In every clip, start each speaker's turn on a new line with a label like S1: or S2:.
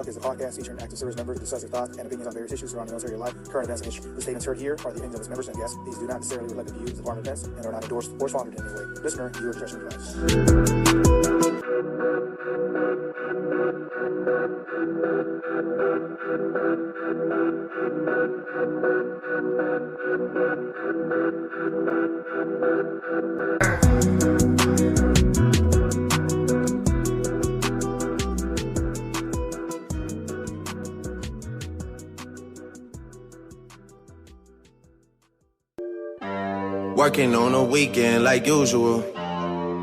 S1: Talk is a podcast featuring active service members who discuss their thoughts and opinions on various issues surrounding military life, current events, and history. The statements heard here are the opinions of its members and guests. These do not necessarily reflect the views of the Department of Defense and are not endorsed or sponsored in any way. Listener, viewer discretion advised.
S2: Working on a weekend like usual.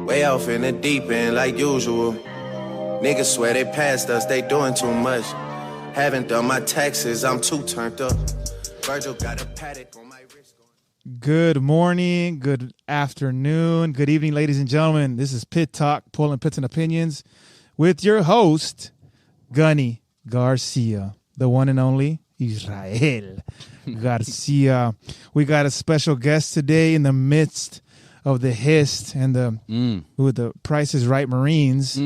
S2: Way off in the deep end like usual. Niggas swear they passed us, they doing too much. Haven't done my taxes, I'm too turned up. Virgil got a paddock on my wrist.
S3: Good morning, good afternoon, good evening, ladies and gentlemen. This is Pit Talk, pulling pits and opinions with your host, Gunny Garcia, the one and only Israel Garcia. We got a special guest today in the midst of the HSST and with the Price is Right Marines.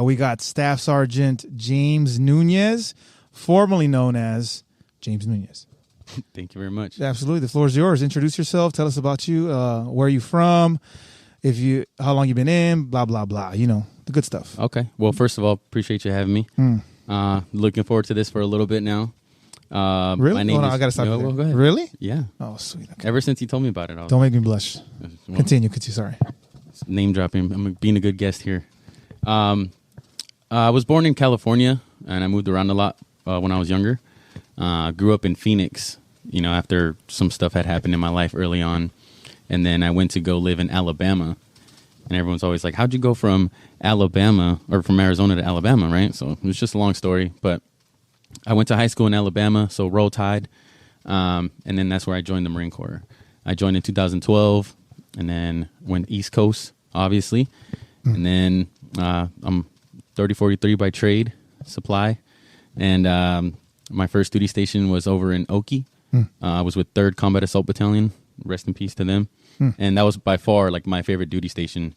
S3: We got Staff Sergeant James Nunez, formerly known as James Nunez.
S4: Thank you very much.
S3: Absolutely. The floor is yours. Introduce yourself. Tell us about you. Where are you from? How long you been in? Blah, blah, blah. You know, the good stuff.
S4: Okay. Well, first of all, appreciate you having me. Looking forward to this for a little bit now.
S3: Really?
S4: My name
S3: Hold on,
S4: is,
S3: I got to stop you there.
S4: Well, go ahead.
S3: Really?
S4: Yeah.
S3: Oh, sweet. Okay.
S4: Ever since you told me about it.
S3: Don't make me blush. Continue. Sorry.
S4: Name dropping. I'm being a good guest here. I was born in California, and I moved around a lot when I was younger. Grew up in Phoenix, after some stuff had happened in my life early on. And then I went to go live in Alabama. And everyone's always like, how'd you go from Alabama or from Arizona to Alabama, right? So it was just a long story. But I went to high school in Alabama, so Roll Tide. And then that's where I joined the Marine Corps. I joined in 2012 and then went East Coast, obviously. And then I'm 3043 by trade, supply. And my first duty station was over in Oki. I was with 3rd Combat Assault Battalion. Rest in peace to them. And that was by far like my favorite duty station.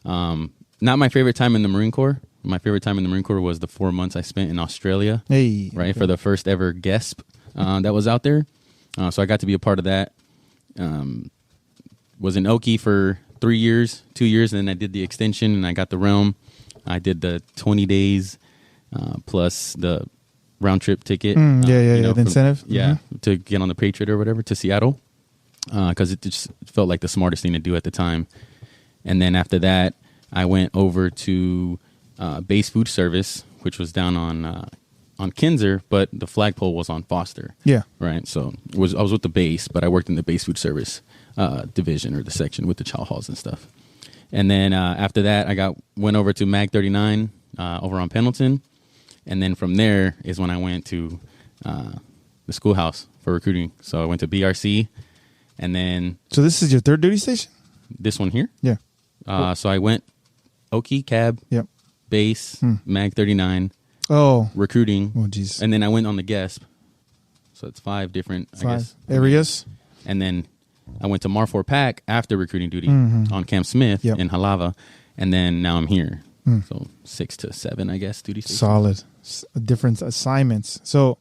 S4: Not my favorite time in the Marine Corps. My favorite time in the Marine Corps was the 4 months I spent in Australia.
S3: Hey,
S4: right,
S3: okay.
S4: for the first ever GESP that was out there. So I got to be a part of that. Was in Oki for 2 years, and then I did the extension and I got the realm. I did the 20 days plus the round trip ticket.
S3: The incentive.
S4: To get on the Patriot or whatever to Seattle, because it just felt like the smartest thing to do at the time. And then after that, I went over to Base Food Service, which was down on Kinzer, but the flagpole was on Foster. Yeah. Right. So I was with the base, but I worked in the Base Food Service division or the section with the chow halls and stuff. And then after that, I went over to Mag 39 over on Pendleton. And then from there is when I went to the schoolhouse for recruiting. So I went to BRC, and then...
S3: So this is your 3rd duty station?
S4: This one here?
S3: Yeah.
S4: So I went Oki, Cab, Base, Mag 39, recruiting.
S3: Oh, geez.
S4: And then I went on the GESP. So it's 5 different, I guess,
S3: areas.
S4: And then I went to Marfor Pack after recruiting duty on Camp Smith in Halava. And then now I'm here. So 6 to 7, I guess, duty stations.
S3: Solid. Different assignments. So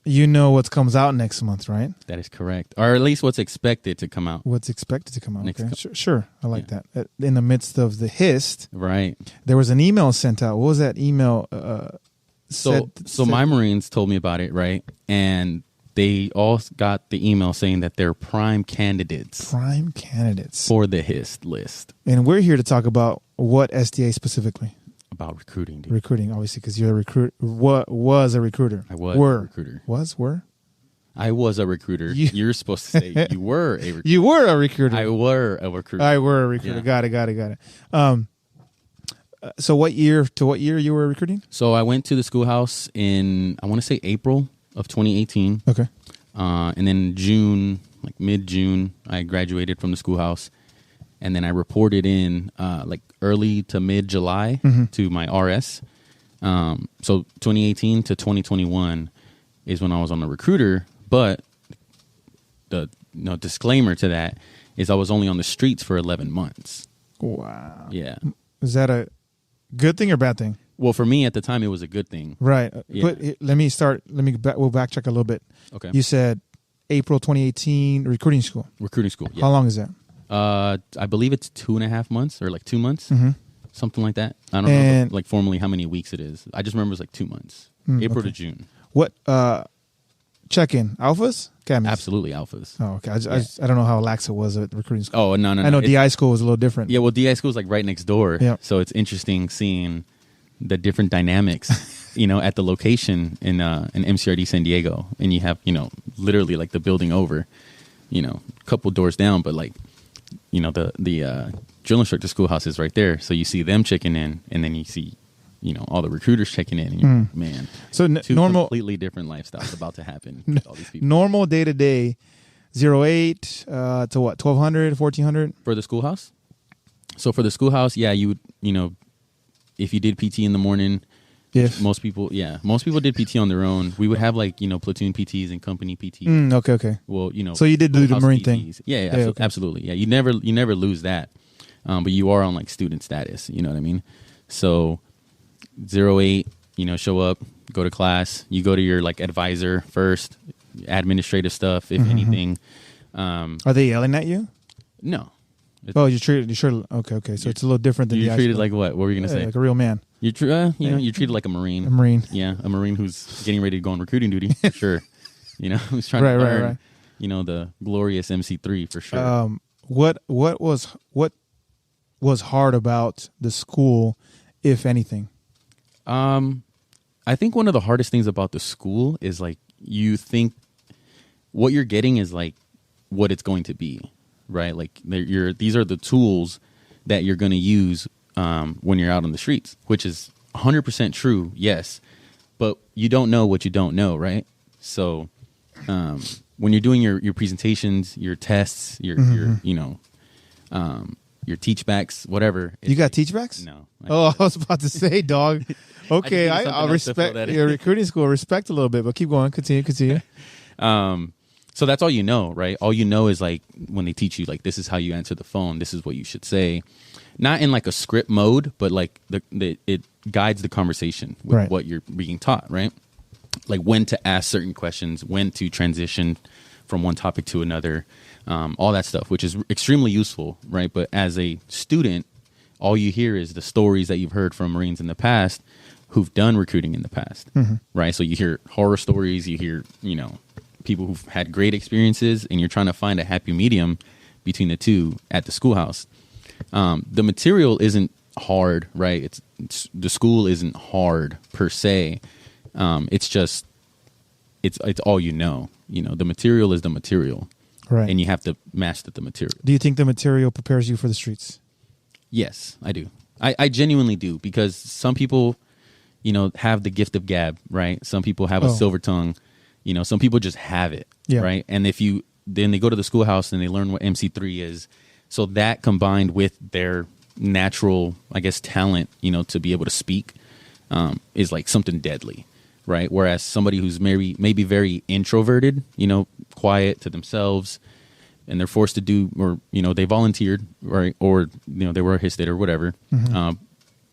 S3: what comes out next month, right?
S4: That is correct. Or at least what's expected to come out.
S3: What's expected to come out. Okay. Sure. I like that. In the midst of the HSST.
S4: Right.
S3: There was an email sent out. What was that email?
S4: So my Marines told me about it, right? And they all got the email saying that they're prime candidates.
S3: Prime candidates.
S4: For the HSST list.
S3: And we're here to talk about what SDA specifically?
S4: About recruiting, dude.
S3: Recruiting, obviously, because you're a recruiter. Was a recruiter.
S4: I was a recruiter.
S3: Were?
S4: I was a recruiter. You're supposed to say you were a recruiter.
S3: You were a recruiter.
S4: I were a recruiter.
S3: Yeah. Got it. So what year to what year you were recruiting?
S4: So I went to the schoolhouse in, I want to say April of 2018.
S3: Okay.
S4: And then June, like mid-June, I graduated from the schoolhouse. And then I reported in like early to mid-July to my RS. So 2018 to 2021 is when I was on the recruiter. But the disclaimer to that is I was only on the streets for 11 months.
S3: Wow.
S4: Yeah.
S3: Is that a good thing or bad thing?
S4: Well, for me at the time, it was a good thing.
S3: Right.
S4: Yeah.
S3: But we'll backtrack a little bit.
S4: Okay.
S3: You said April 2018 recruiting school.
S4: Recruiting school. Yeah.
S3: How long is that?
S4: I believe it's 2.5 months or like 2 months, something like that. I don't know like formally how many weeks it is. I just remember it's like 2 months, April to June.
S3: What check-in alphas? Camis?
S4: Absolutely alphas.
S3: Oh, okay. I don't know how lax it was at recruiting school.
S4: Oh, no.
S3: I know DI school was a little different.
S4: Yeah, well, DI school is like right next door.
S3: Yeah.
S4: So it's interesting seeing the different dynamics, at the location in MCRD San Diego. And you have, literally like the building over, a couple doors down, but like, the drill instructor schoolhouse is right there. So you see them checking in, and then you see, all the recruiters checking in, and you're like, man.
S3: So
S4: two
S3: normal,
S4: completely different lifestyles about to happen with all these people.
S3: Normal day to day, 08 to what, 1200, 1400
S4: for the schoolhouse. So for the schoolhouse, yeah, you would, if you did PT in the morning, most people did PT on their own. We would have like platoon PTs and company PTs.
S3: Okay.
S4: Well,
S3: so you did do the Marine
S4: PTs.
S3: thing.
S4: Yeah,
S3: okay.
S4: Absolutely. Yeah, you never lose that. But you are on like student status. You know what I mean? So 08, show up, go to class. You go to your like advisor first, administrative stuff, if anything.
S3: Are they yelling at you?
S4: No.
S3: You're treated. Okay. So it's a little different than
S4: you're treated like what? What were you gonna say?
S3: Like a real man.
S4: You're you're treated like a Marine.
S3: A Marine.
S4: Yeah, a Marine who's getting ready to go on recruiting duty for sure. Who's trying to learn. Right. The glorious MC3 for sure.
S3: What was hard about the school, if anything?
S4: I think one of the hardest things about the school is like you think what you're getting is like what it's going to be, right? Like these are the tools that you're going to use when you're out on the streets, which is 100% true, yes. But you don't know what you don't know, right? So when you're doing your presentations, your tests, your teach backs, whatever.
S3: You got teach backs?
S4: No.
S3: I was about to say, dog. Okay, I'll respect your recruiting school. Respect a little bit, but keep going. Continue.
S4: So that's all you know, right? All you know is like when they teach you, like this is how you answer the phone. This is what you should say. Not in like a script mode, but like it guides the conversation with what you're being taught, right? Like when to ask certain questions, when to transition from one topic to another, all that stuff, which is extremely useful, right? But as a student, all you hear is the stories that you've heard from Marines in the past who've done recruiting in the past, right? So you hear horror stories, you hear, people who've had great experiences, and you're trying to find a happy medium between the two at the schoolhouse. The material isn't hard, right? It's the school isn't hard per se. It's just it's all you know. The material is the material,
S3: right? And
S4: you have to master the material.
S3: Do you think the material prepares you for the streets?
S4: Yes, I do. I genuinely do, because some people, have the gift of gab, right? Some people have a silver tongue. Some people just have it, right? And then they go to the schoolhouse and they learn what MC3 is. So that combined with their natural, I guess, talent, to be able to speak, is like something deadly, right? Whereas somebody who's maybe very introverted, quiet to themselves, and they're forced to do, or, they volunteered, right? Or, they were a HSST or whatever.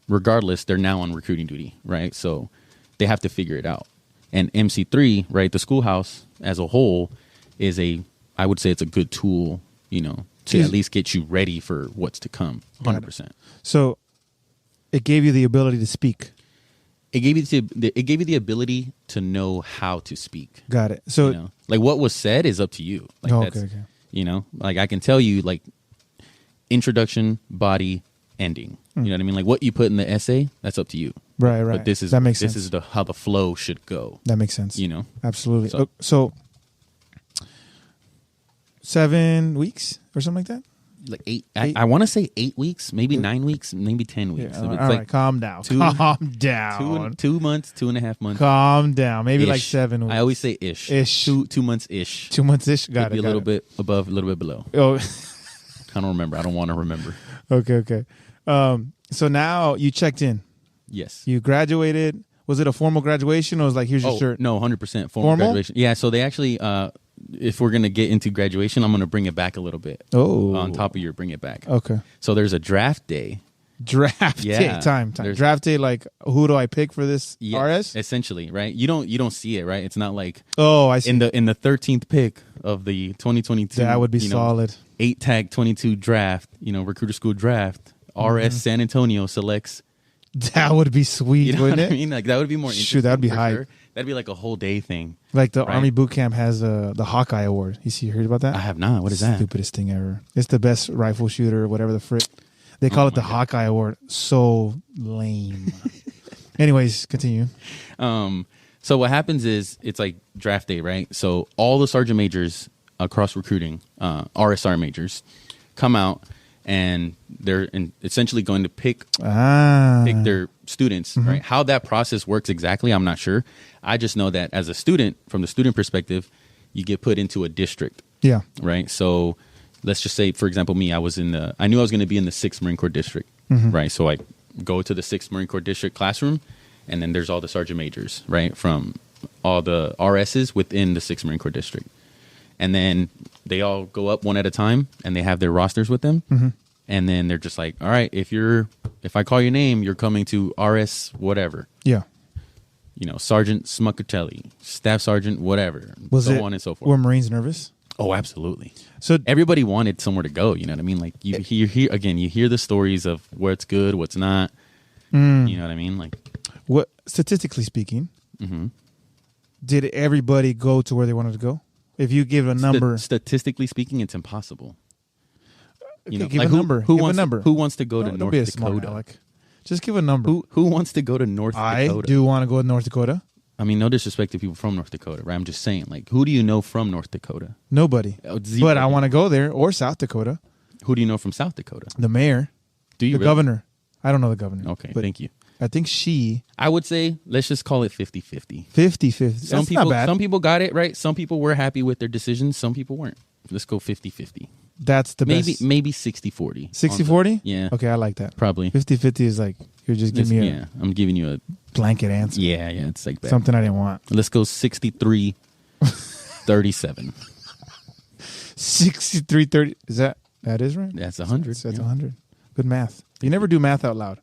S4: Regardless, they're now on recruiting duty, right? So they have to figure it out. And MC3, right, the schoolhouse as a whole I would say it's a good tool, to at least get you ready for what's to come, 100%.
S3: So it gave you the ability to speak.
S4: It gave you the ability to know how to speak.
S3: Got it. So
S4: like what was said is up to you. Like
S3: okay.
S4: Like I can tell you like introduction, body, ending. You know what I mean? Like what you put in the essay, that's up to you.
S3: Right.
S4: But that makes sense. This is how the flow should go.
S3: That makes sense. Absolutely.
S4: So
S3: 7 weeks or something like that?
S4: Like eight. I want to say 8 weeks, maybe 9 weeks, maybe 10 weeks.
S3: Yeah, all right, calm down. Calm down.
S4: 2 months, 2.5 months.
S3: Calm down. Maybe like 7 weeks.
S4: I always say ish.
S3: 2
S4: months ish.
S3: 2 months ish. Got
S4: Maybe
S3: it.
S4: A little bit above, a little bit below.
S3: Oh,
S4: I don't remember. I don't want to remember.
S3: Okay. So now you checked in.
S4: Yes.
S3: You graduated. Was it a formal graduation, or was it like, here's your shirt?
S4: No, 100% formal graduation. Yeah. So they actually, if we're gonna get into graduation, I'm gonna bring it back a little bit.
S3: Oh.
S4: On top of your bring it back.
S3: Okay.
S4: So there's a draft day,
S3: Draft
S4: Yeah.
S3: day time.
S4: There's-
S3: Draft day, like who do I pick for this
S4: Yes,
S3: RS?
S4: essentially, right? You don't see it, right? It's not like
S3: Oh, I see.
S4: in the 13th pick of the 2022.
S3: That would be
S4: you know,
S3: solid.
S4: 8 tag 22 draft. Recruiter school draft. RS San Antonio selects.
S3: That would be sweet,
S4: You know
S3: wouldn't
S4: what I
S3: it?
S4: mean? Like that would be more interesting.
S3: Shoot, that'd be
S4: for
S3: hype.
S4: sure. That'd be like a whole day thing.
S3: Like the
S4: Right.
S3: Army boot camp has the Hawkeye Award. You heard about that?
S4: I have not. What is that?
S3: Stupidest thing ever. It's the best rifle shooter, whatever the frick. They call it the Hawkeye Award. So lame. Anyways, continue.
S4: So what happens is it's like draft day, right? So all the sergeant majors across recruiting, RSR majors, come out and they're essentially going to pick their students, right? How that process works exactly, I'm not sure. I just know that as a student, from the student perspective, you get put into a district,
S3: Yeah.
S4: right? So let's just say, for example, me, I knew I was going to be in the 6th Marine Corps district, right? So I go to the 6th Marine Corps district classroom, and then there's all the sergeant majors, right? From all the RSs within the 6th Marine Corps district. And then they all go up one at a time, and they have their rosters with them. And then they're just like, all right, if I call your name, you're coming to RS whatever.
S3: Yeah.
S4: Sergeant Smuckatelli, Staff Sergeant whatever, so on and so forth.
S3: Were Marines nervous?
S4: Oh, absolutely.
S3: So
S4: Everybody wanted somewhere to go. You know what I mean? Like you hear the stories of where it's good, what's not. You know what I mean? Like,
S3: what, statistically speaking, did everybody go to where they wanted to go? If you give a number,
S4: statistically speaking, it's impossible.
S3: give a number.
S4: Who
S3: Give
S4: wants
S3: a number.
S4: Who wants to go to
S3: Don't
S4: North
S3: be a smart
S4: Dakota?
S3: aleck. Just give a number.
S4: Who wants to go to North
S3: I
S4: Dakota?
S3: do want to go to North Dakota.
S4: I mean, no disrespect to people from North Dakota, right? I'm just saying, like, who do you know from North Dakota?
S3: Nobody.
S4: Oh, zero.
S3: But I want to go there, or South Dakota.
S4: Who do you know from South Dakota?
S3: The mayor,
S4: Do you
S3: the
S4: really?
S3: governor. I don't know the governor.
S4: Okay,
S3: but
S4: thank you.
S3: I think she
S4: I would say let's just call it 50-50.
S3: 50-50.
S4: Some
S3: That's
S4: people,
S3: not bad.
S4: some people got it right. Some people were happy with their decisions. Some people weren't. Let's go 50-50.
S3: That's the best.
S4: Maybe 60-40.
S3: 60-40?
S4: Yeah.
S3: Okay, I like that.
S4: Probably.
S3: 50-50 is like, you're just giving me a
S4: I'm giving you a
S3: blanket answer.
S4: yeah. It's like that.
S3: Something I didn't want.
S4: Let's go 63-37.
S3: 63-30. That is right?
S4: That's 100.
S3: That's
S4: yeah.
S3: 100. Good math. You never do math out loud,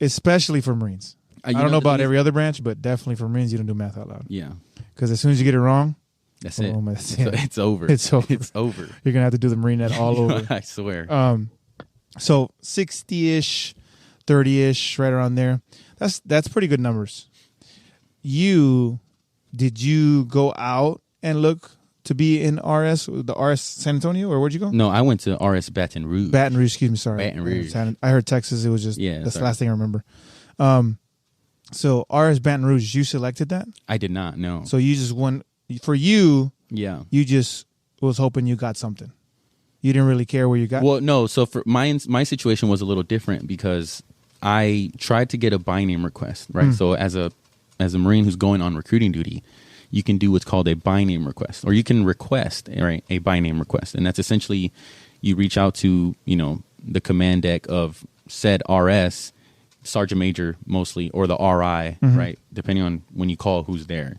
S3: especially for Marines. I don't know about every other branch, but definitely for Marines, you don't do math out loud.
S4: Yeah.
S3: Because as soon as you get it wrong,
S4: That's it.
S3: that's
S4: So
S3: it.
S4: it's over.
S3: It's over.
S4: It's over.
S3: You're going to have to do the Marine net all over.
S4: I swear.
S3: So 60-ish, 30-ish, right around there. That's pretty good numbers. Did you go out and look to be in the RS San Antonio, or where'd you go?
S4: No, I went to RS Baton Rouge.
S3: Baton Rouge, excuse me, sorry.
S4: Baton Rouge.
S3: I heard Texas. It was just
S4: Yeah,
S3: that's the
S4: sorry.
S3: last thing I remember. So RS Baton Rouge, you selected that?
S4: I did not, no.
S3: So you just won. For you,
S4: yeah.
S3: you just was hoping you got something. You didn't really care where you got.
S4: Well, no. So for my situation was a little different because I tried to get a by name request, right? So as a Marine who's going on recruiting duty, you can do what's called a by name request, or you can request a by name request, and that's essentially you reach out to the command deck of said RS, Sergeant Major mostly, or the RI, right? Depending on when you call who's there,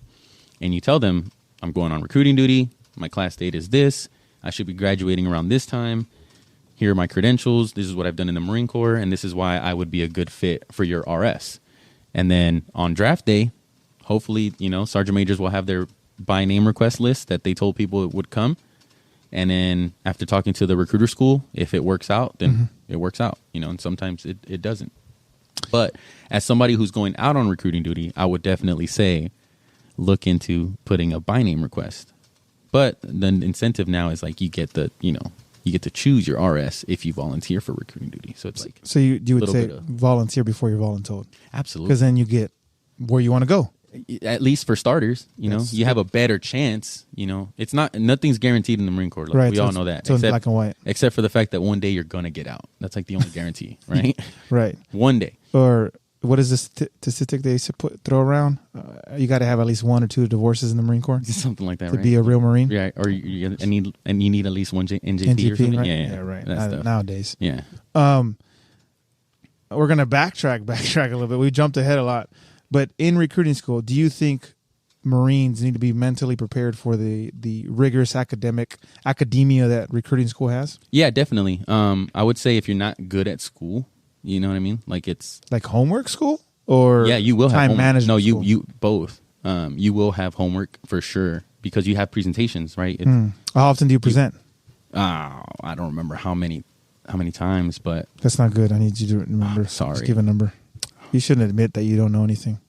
S4: and you tell them I'm going on recruiting duty. My class date is this. I should be graduating around this time. Here are my credentials. This is what I've done in the Marine Corps, and this is why I would be a good fit for your RS. And then on draft day, hopefully, sergeant majors will have their by name request list that they told people it would come. And then after talking to the recruiter school, if it works out, then it works out, and sometimes it doesn't. But as somebody who's going out on recruiting duty, I would definitely say look into putting a by name request. But the incentive now is like you get to choose your RS if you volunteer for recruiting duty. So it's like
S3: so you would
S4: little
S3: say
S4: bit of-
S3: volunteer before you're voluntold,
S4: absolutely,
S3: because then you get where you want to go.
S4: at least for starters, you have a better chance. It's nothing's guaranteed in the Marine Corps. Like,
S3: Right,
S4: we
S3: so
S4: all
S3: it's-
S4: know that.
S3: so it's black and white.
S4: Except for the fact that one day you're gonna get out. That's like the only guarantee, right?
S3: Right.
S4: One day.
S3: Or what is this statistic they throw around? You got to have at least 1 or 2 divorces in the Marine Corps
S4: Something like that,
S3: to
S4: right?
S3: be a real Marine.
S4: Yeah, or you need at least one NJP or something.
S3: right?
S4: Yeah,
S3: right.
S4: That stuff.
S3: Nowadays.
S4: Yeah.
S3: We're going to backtrack a little bit. We jumped ahead a lot. But in recruiting school, do you think Marines need to be mentally prepared for the rigorous academia that recruiting school has?
S4: Yeah, definitely. I would say if you're not good at school, You know what I mean? Like it's
S3: like homework school or
S4: yeah, you will have
S3: time
S4: homework.
S3: management.
S4: No,
S3: school?
S4: you both. You will have homework for sure because you have presentations, right? It's,
S3: How often do you present?
S4: I don't remember how many times, but
S3: That's not good. I need you to remember.
S4: Sorry.
S3: Just give a number. You shouldn't admit that you don't know anything.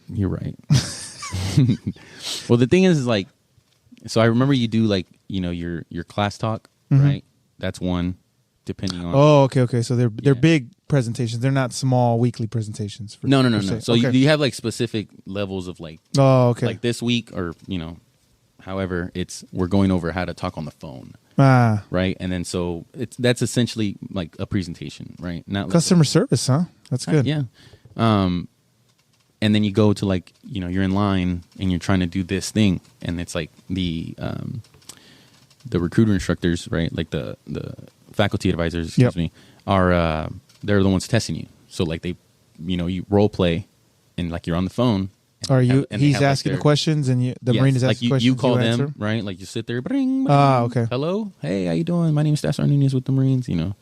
S4: you're right. Well, the thing is like, so I remember you do like, you know, your class talk, right? That's one, depending on.
S3: Oh, okay. So they're
S4: Yeah.
S3: big presentations. They're not small weekly presentations.
S4: No.
S3: per se.
S4: So
S3: okay.
S4: you have like specific levels of like,
S3: Oh, okay.
S4: like this week or, you know, however, we're going over how to talk on the phone. Right. And then so that's essentially like a presentation, right? Not like
S3: Customer service, huh? That's good.
S4: Yeah. And then you go to like, you know, you're in line and you're trying to do this thing. And it's like the recruiter instructors, right? Like the faculty advisors, excuse me, are, they're the ones testing you. So like they, you know, you role play and like you're on the phone.
S3: Are you?
S4: And they
S3: He's
S4: have, like,
S3: asking
S4: their-
S3: the questions, and the
S4: Yes,
S3: Marine is
S4: like
S3: asking questions.
S4: you call them,
S3: answer?
S4: right? Like you sit there, bring, bring.
S3: Okay.
S4: Hello, hey, how you doing? My name is SSgt Nunez with the Marines. You know,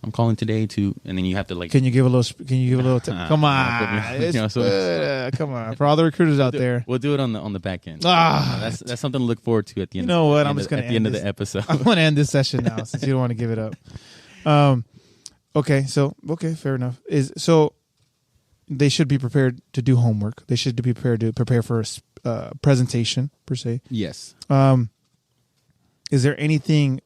S4: I'm calling today to, and then you have to like.
S3: Can you give a little? Can you give a little? Come on,
S4: you know, so-
S3: come on, for all the recruiters out there.
S4: We'll do it on the back end. That's something to look forward to at the end.
S3: You know what? I'm
S4: at
S3: just gonna
S4: at the end of the episode.
S3: I'm going to end this session now since you don't want to give it up. Okay, fair enough. So they should be prepared to do homework. They should be prepared to prepare for a presentation per se.
S4: Yes.
S3: Is there anything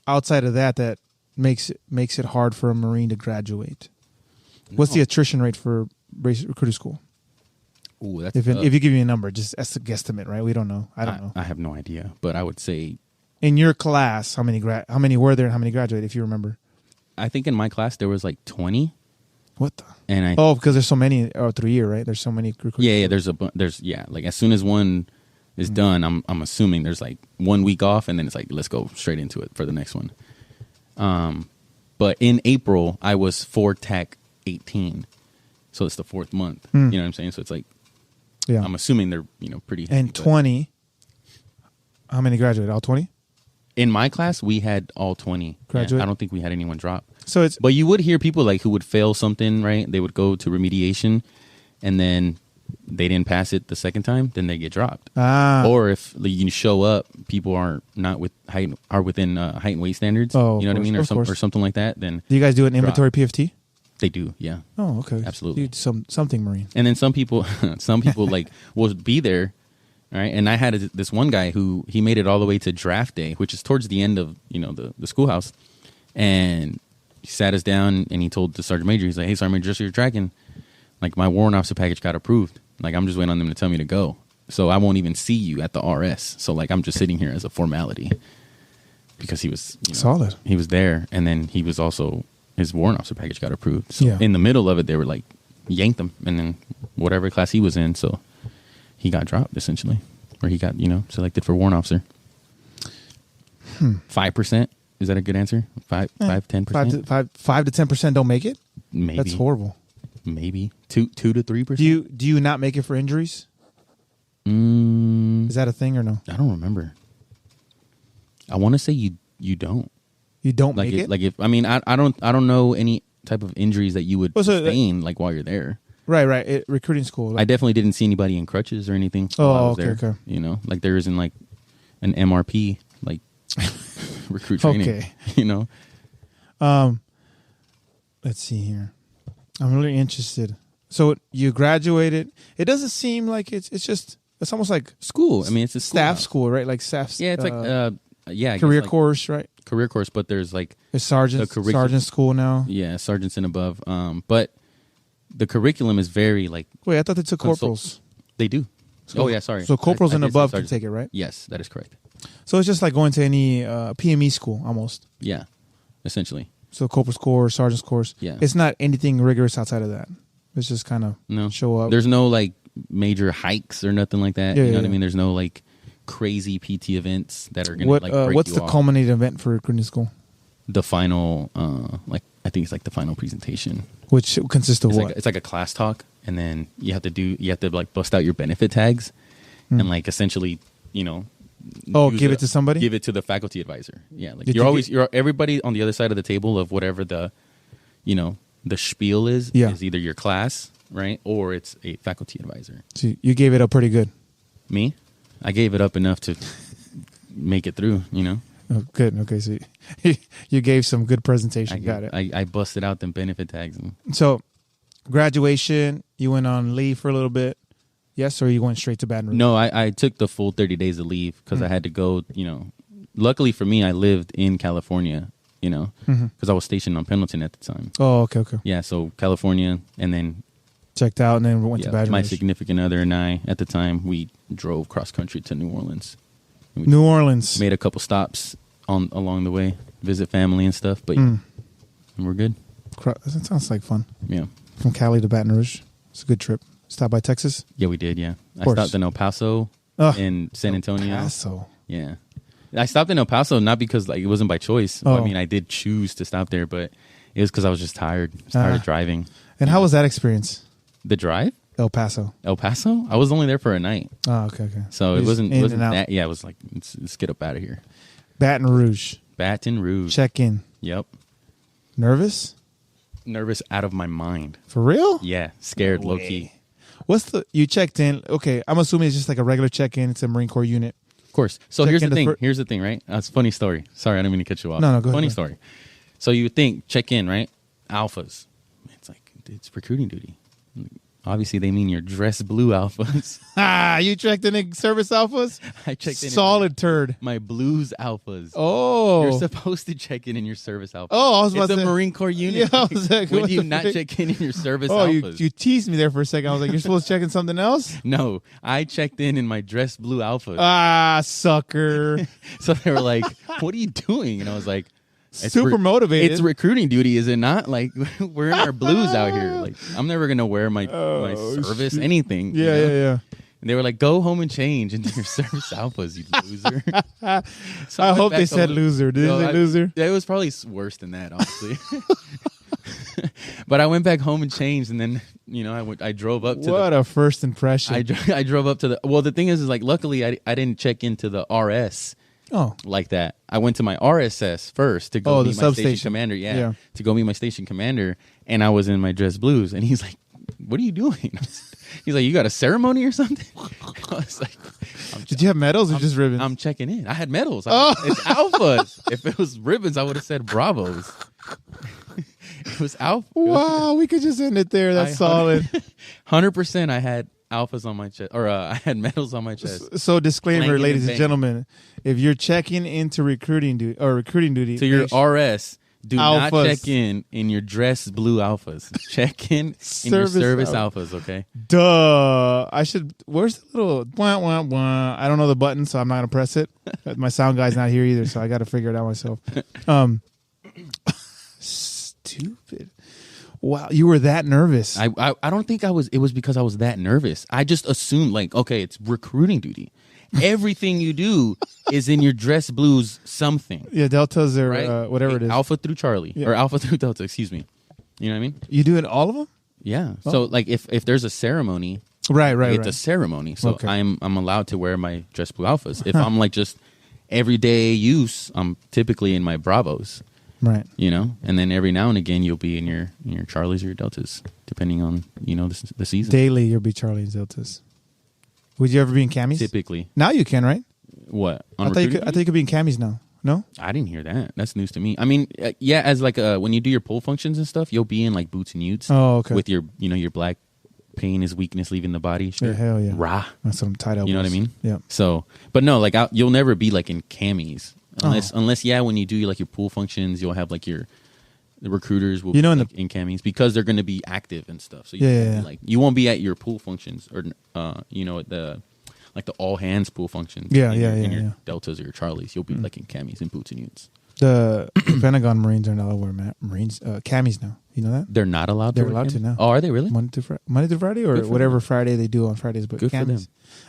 S3: outside of that makes it hard for a Marine to graduate? What's the attrition rate for recruiter school?
S4: Ooh, that's
S3: If you give me a number, just as a guesstimate, right? We don't know. I don't know.
S4: I have no idea, but I would say
S3: In your class, how many were there and how many graduated, if you remember?
S4: I think in my class there was like 20,
S3: What the?
S4: and
S3: Because there's so many through year, right? There's so many recruiters.
S4: yeah, there's like as soon as one is done, I'm assuming there's like 1 week off, and then it's like let's go straight into it for the next one. But in April I was 4 TAC 18, so it's the 4th month. You know what I'm saying? So it's like
S3: Yeah.
S4: I'm assuming they're pretty heavy,
S3: And
S4: but
S3: 20. How many graduated? All 20?
S4: in my class we had all 20
S3: Graduate?
S4: Yeah, I don't think we had anyone drop.
S3: So it's
S4: But you would hear people like who would fail something, right? They would go to remediation, and then they didn't pass it the second time, then they get dropped. Or if you show up, people are within height and weight standards.
S3: Oh,
S4: you know what I mean,
S3: of course.
S4: or something like that. Then
S3: do you guys do an
S4: drop.
S3: inventory PFT?
S4: They do, yeah.
S3: Oh, okay.
S4: Absolutely.
S3: You do something Marine.
S4: And then some people like will be there, right? And I had this one guy who he made it all the way to draft day, which is towards the end of the schoolhouse, and he sat us down and he told the sergeant major, he's like, "Hey, sergeant major, just so you're tracking, like my warrant officer package got approved. Like I'm just waiting on them to tell me to go, so I won't even see you at the RS. So like I'm just sitting here as a formality." Because he was
S3: Solid.
S4: He was there, and then he was also his warrant officer package got approved. So
S3: Yeah.
S4: in the middle of it, they were like yanked him, and then whatever class he was in, so he got dropped essentially, or he got selected for warrant officer. 5%, is that a good answer? 10%?
S3: 5 to 10% don't make it.
S4: Maybe
S3: That's horrible.
S4: Maybe 2 to 3%.
S3: Do you not make it for injuries? Is that a thing or no?
S4: I don't remember. I want to say you don't.
S3: You don't
S4: Like
S3: make it.
S4: like if I mean I don't know any type of injuries that you would
S3: Well, so,
S4: sustain like while you're there.
S3: Right. Recruiting school.
S4: I definitely didn't see anybody in crutches or anything.
S3: Oh,
S4: while I was
S3: okay,
S4: there.
S3: okay.
S4: You know, like there isn't like an MRP like recruit training.
S3: Okay.
S4: You know.
S3: Let's see here. I'm really interested. So you graduated. It doesn't seem like it's almost like
S4: School. I mean, it's a
S3: staff
S4: schoolhouse.
S3: school, right? Like staff.
S4: Yeah, it's like I
S3: career
S4: guess, like,
S3: course, right?
S4: career course, but there's like
S3: It's sergeant school now.
S4: yeah, sergeants and above. But the curriculum is very like
S3: Wait, I thought they took
S4: Consult-
S3: corporals.
S4: they do.
S3: So-
S4: Oh yeah, sorry.
S3: So corporals
S4: I
S3: and
S4: did say
S3: above can
S4: sergeant.
S3: take it, right?
S4: Yes, that is correct.
S3: So it's just like going to any PME school almost.
S4: Yeah, essentially.
S3: So corporal's course, sergeant's course.
S4: Yeah.
S3: It's not anything rigorous outside of that. It's just kind of
S4: No.
S3: show up.
S4: There's no like major hikes or nothing like that.
S3: Yeah,
S4: you know
S3: yeah,
S4: what I
S3: yeah.
S4: mean? There's no like crazy PT events that are gonna
S3: What
S4: like break
S3: what's
S4: you
S3: the
S4: off.
S3: culminating event for recruiting school?
S4: The final I think it's like the final presentation.
S3: Which consists of
S4: It's
S3: what?
S4: like it's like a class talk, and then you have to like bust out your benefit tags and like essentially, use
S3: give it to somebody?
S4: Give it to the faculty advisor. Yeah, like
S3: Did
S4: you're
S3: you
S4: always you're everybody on the other side of the table of whatever the the spiel is either your class, right, or it's a faculty advisor.
S3: So you gave it up pretty good.
S4: Me, I gave it up enough to make it through.
S3: Oh, good. Okay, so you gave some good presentation. Got it.
S4: I busted out them benefit tags.
S3: So graduation, you went on leave for a little bit. Yes, or you went straight to Baton Rouge?
S4: No, I took the full 30 days of leave because I had to go. Luckily for me, I lived in California. Because I was stationed on Pendleton at the time.
S3: Oh, okay.
S4: Yeah, so California, and then
S3: checked out, and then went to Baton Rouge.
S4: My significant other and I, at the time, we drove cross country to New Orleans.
S3: New Orleans.
S4: Made a couple stops along the way, visit family and stuff, but and we're good.
S3: That sounds like fun.
S4: Yeah.
S3: From Cali to Baton Rouge. It's a good trip. Stop by Texas?
S4: Yeah, we did, yeah. I stopped in El Paso, in San Antonio.
S3: El Paso.
S4: Yeah. I stopped in El Paso not because it wasn't by choice.
S3: Oh.
S4: I mean, I did choose to stop there, but it was because I was just tired. I was tired of driving.
S3: And how was that experience?
S4: The drive?
S3: El Paso.
S4: El Paso? I was only there for a night.
S3: Oh, okay.
S4: So it wasn't that. Yeah, it was like, let's get up out of here.
S3: Baton Rouge. Check in.
S4: Yep.
S3: Nervous
S4: out of my mind.
S3: For real?
S4: Yeah, scared, low key.
S3: You checked in? Okay, I'm assuming it's just like a regular check-in. It's a Marine Corps unit.
S4: Of course. So here's the thing, right? It's a funny story. Sorry, I didn't mean to cut you off.
S3: No, go ahead.
S4: Funny story. So you would think, check in, right? Alphas. It's like, it's recruiting duty. Obviously, they mean your dress blue alphas.
S3: You checked in service alphas?
S4: I checked in.
S3: Solid turd.
S4: My blues alphas.
S3: Oh.
S4: You're supposed to check in your service alphas.
S3: Oh, I was about
S4: to say.
S3: It's
S4: a Marine Corps unit.
S3: Yeah, I was like,
S4: when do you not check in your service
S3: alphas?
S4: Oh,
S3: you teased me there for a second. I was like, you're supposed to check in something else?
S4: No, I checked in my dress blue alphas.
S3: Sucker.
S4: So they were like, what are you doing? And I was like,
S3: super motivated.
S4: It's recruiting duty, is it not? Like, we're in our blues out here. Like, I'm never gonna wear my service anything.
S3: Yeah.
S4: And they were like, "Go home and change into your service alphas, you loser." So
S3: I hope they said loser. Did they say loser?
S4: Yeah, it was probably worse than that, honestly. But I went back home and changed, and then I drove up to
S3: a first impression.
S4: I drove up to the thing is like, luckily I didn't check into the RS.
S3: Oh,
S4: like that. I went to my RSS first to go meet my
S3: substation
S4: station commander. Yeah, to go meet my station commander, and I was in my dress blues, and he's like, "What are you doing?" He's like, "You got a ceremony or something?" I was like,
S3: "Did you have medals or just ribbons?"
S4: I'm checking in. I had medals. It's alphas. If it was ribbons, I would have said bravos. It was alpha.
S3: Wow, we could just end it there. That's solid.
S4: 100%. I had alphas on my chest, or I had medals on my chest.
S3: So disclaimer, ladies and gentlemen, if you're checking into recruiting duty
S4: to your RS, do not check in your dress blue alphas. Check in your service alphas, okay?
S3: Duh. Where's the little wah, wah, wah? I don't know the button, so I'm not gonna press it. My sound guy's not here either, so I got to figure it out myself. Stupid. Wow, you were that nervous.
S4: I don't think I was. It was because I was that nervous. I just assumed, like, okay, it's recruiting duty. Everything you do is in your dress blues something.
S3: Yeah, deltas or
S4: right?
S3: Whatever it is.
S4: Alpha through Charlie. Yeah. Or Alpha through Delta, excuse me. You know what I mean?
S3: You do it all of them?
S4: Yeah. Oh. So, like, if there's a ceremony,
S3: right.
S4: It's a ceremony. So okay. I'm allowed to wear my dress blue alphas. If I'm, like, just everyday use, I'm typically in my Bravos.
S3: Right.
S4: And then every now and again you'll be in your Charlies or your Deltas, depending on, the season.
S3: Daily you'll be Charlies, Deltas. Would you ever be in camis?
S4: Typically.
S3: Now you can, right?
S4: What?
S3: I thought you could be in camis now. No?
S4: I didn't hear that. That's news to me. I mean, yeah, as like when you do your pull functions and stuff, you'll be in like boots and utes.
S3: Oh, okay.
S4: With your, your black pain is weakness leaving the body. Sure.
S3: Yeah, hell yeah.
S4: Rah.
S3: That's some tight elbows.
S4: You know what I mean?
S3: Yeah.
S4: So, but no, like you'll never be like in camis. Unless when you do like your pool functions, you'll have like the recruiters will be like, in camis because they're going to be active and stuff. So you won't be at your pool functions or at the all hands pool functions.
S3: In
S4: your Deltas or your Charlies, you'll be like in camis and boots and utes.
S3: The Pentagon Marines are not allowed to wear camis now. You know that?
S4: They're not allowed.
S3: They're allowed to now.
S4: Oh, are they really?
S3: Monday through Friday or whatever Friday they do on Fridays. But
S4: good
S3: camis.
S4: for them.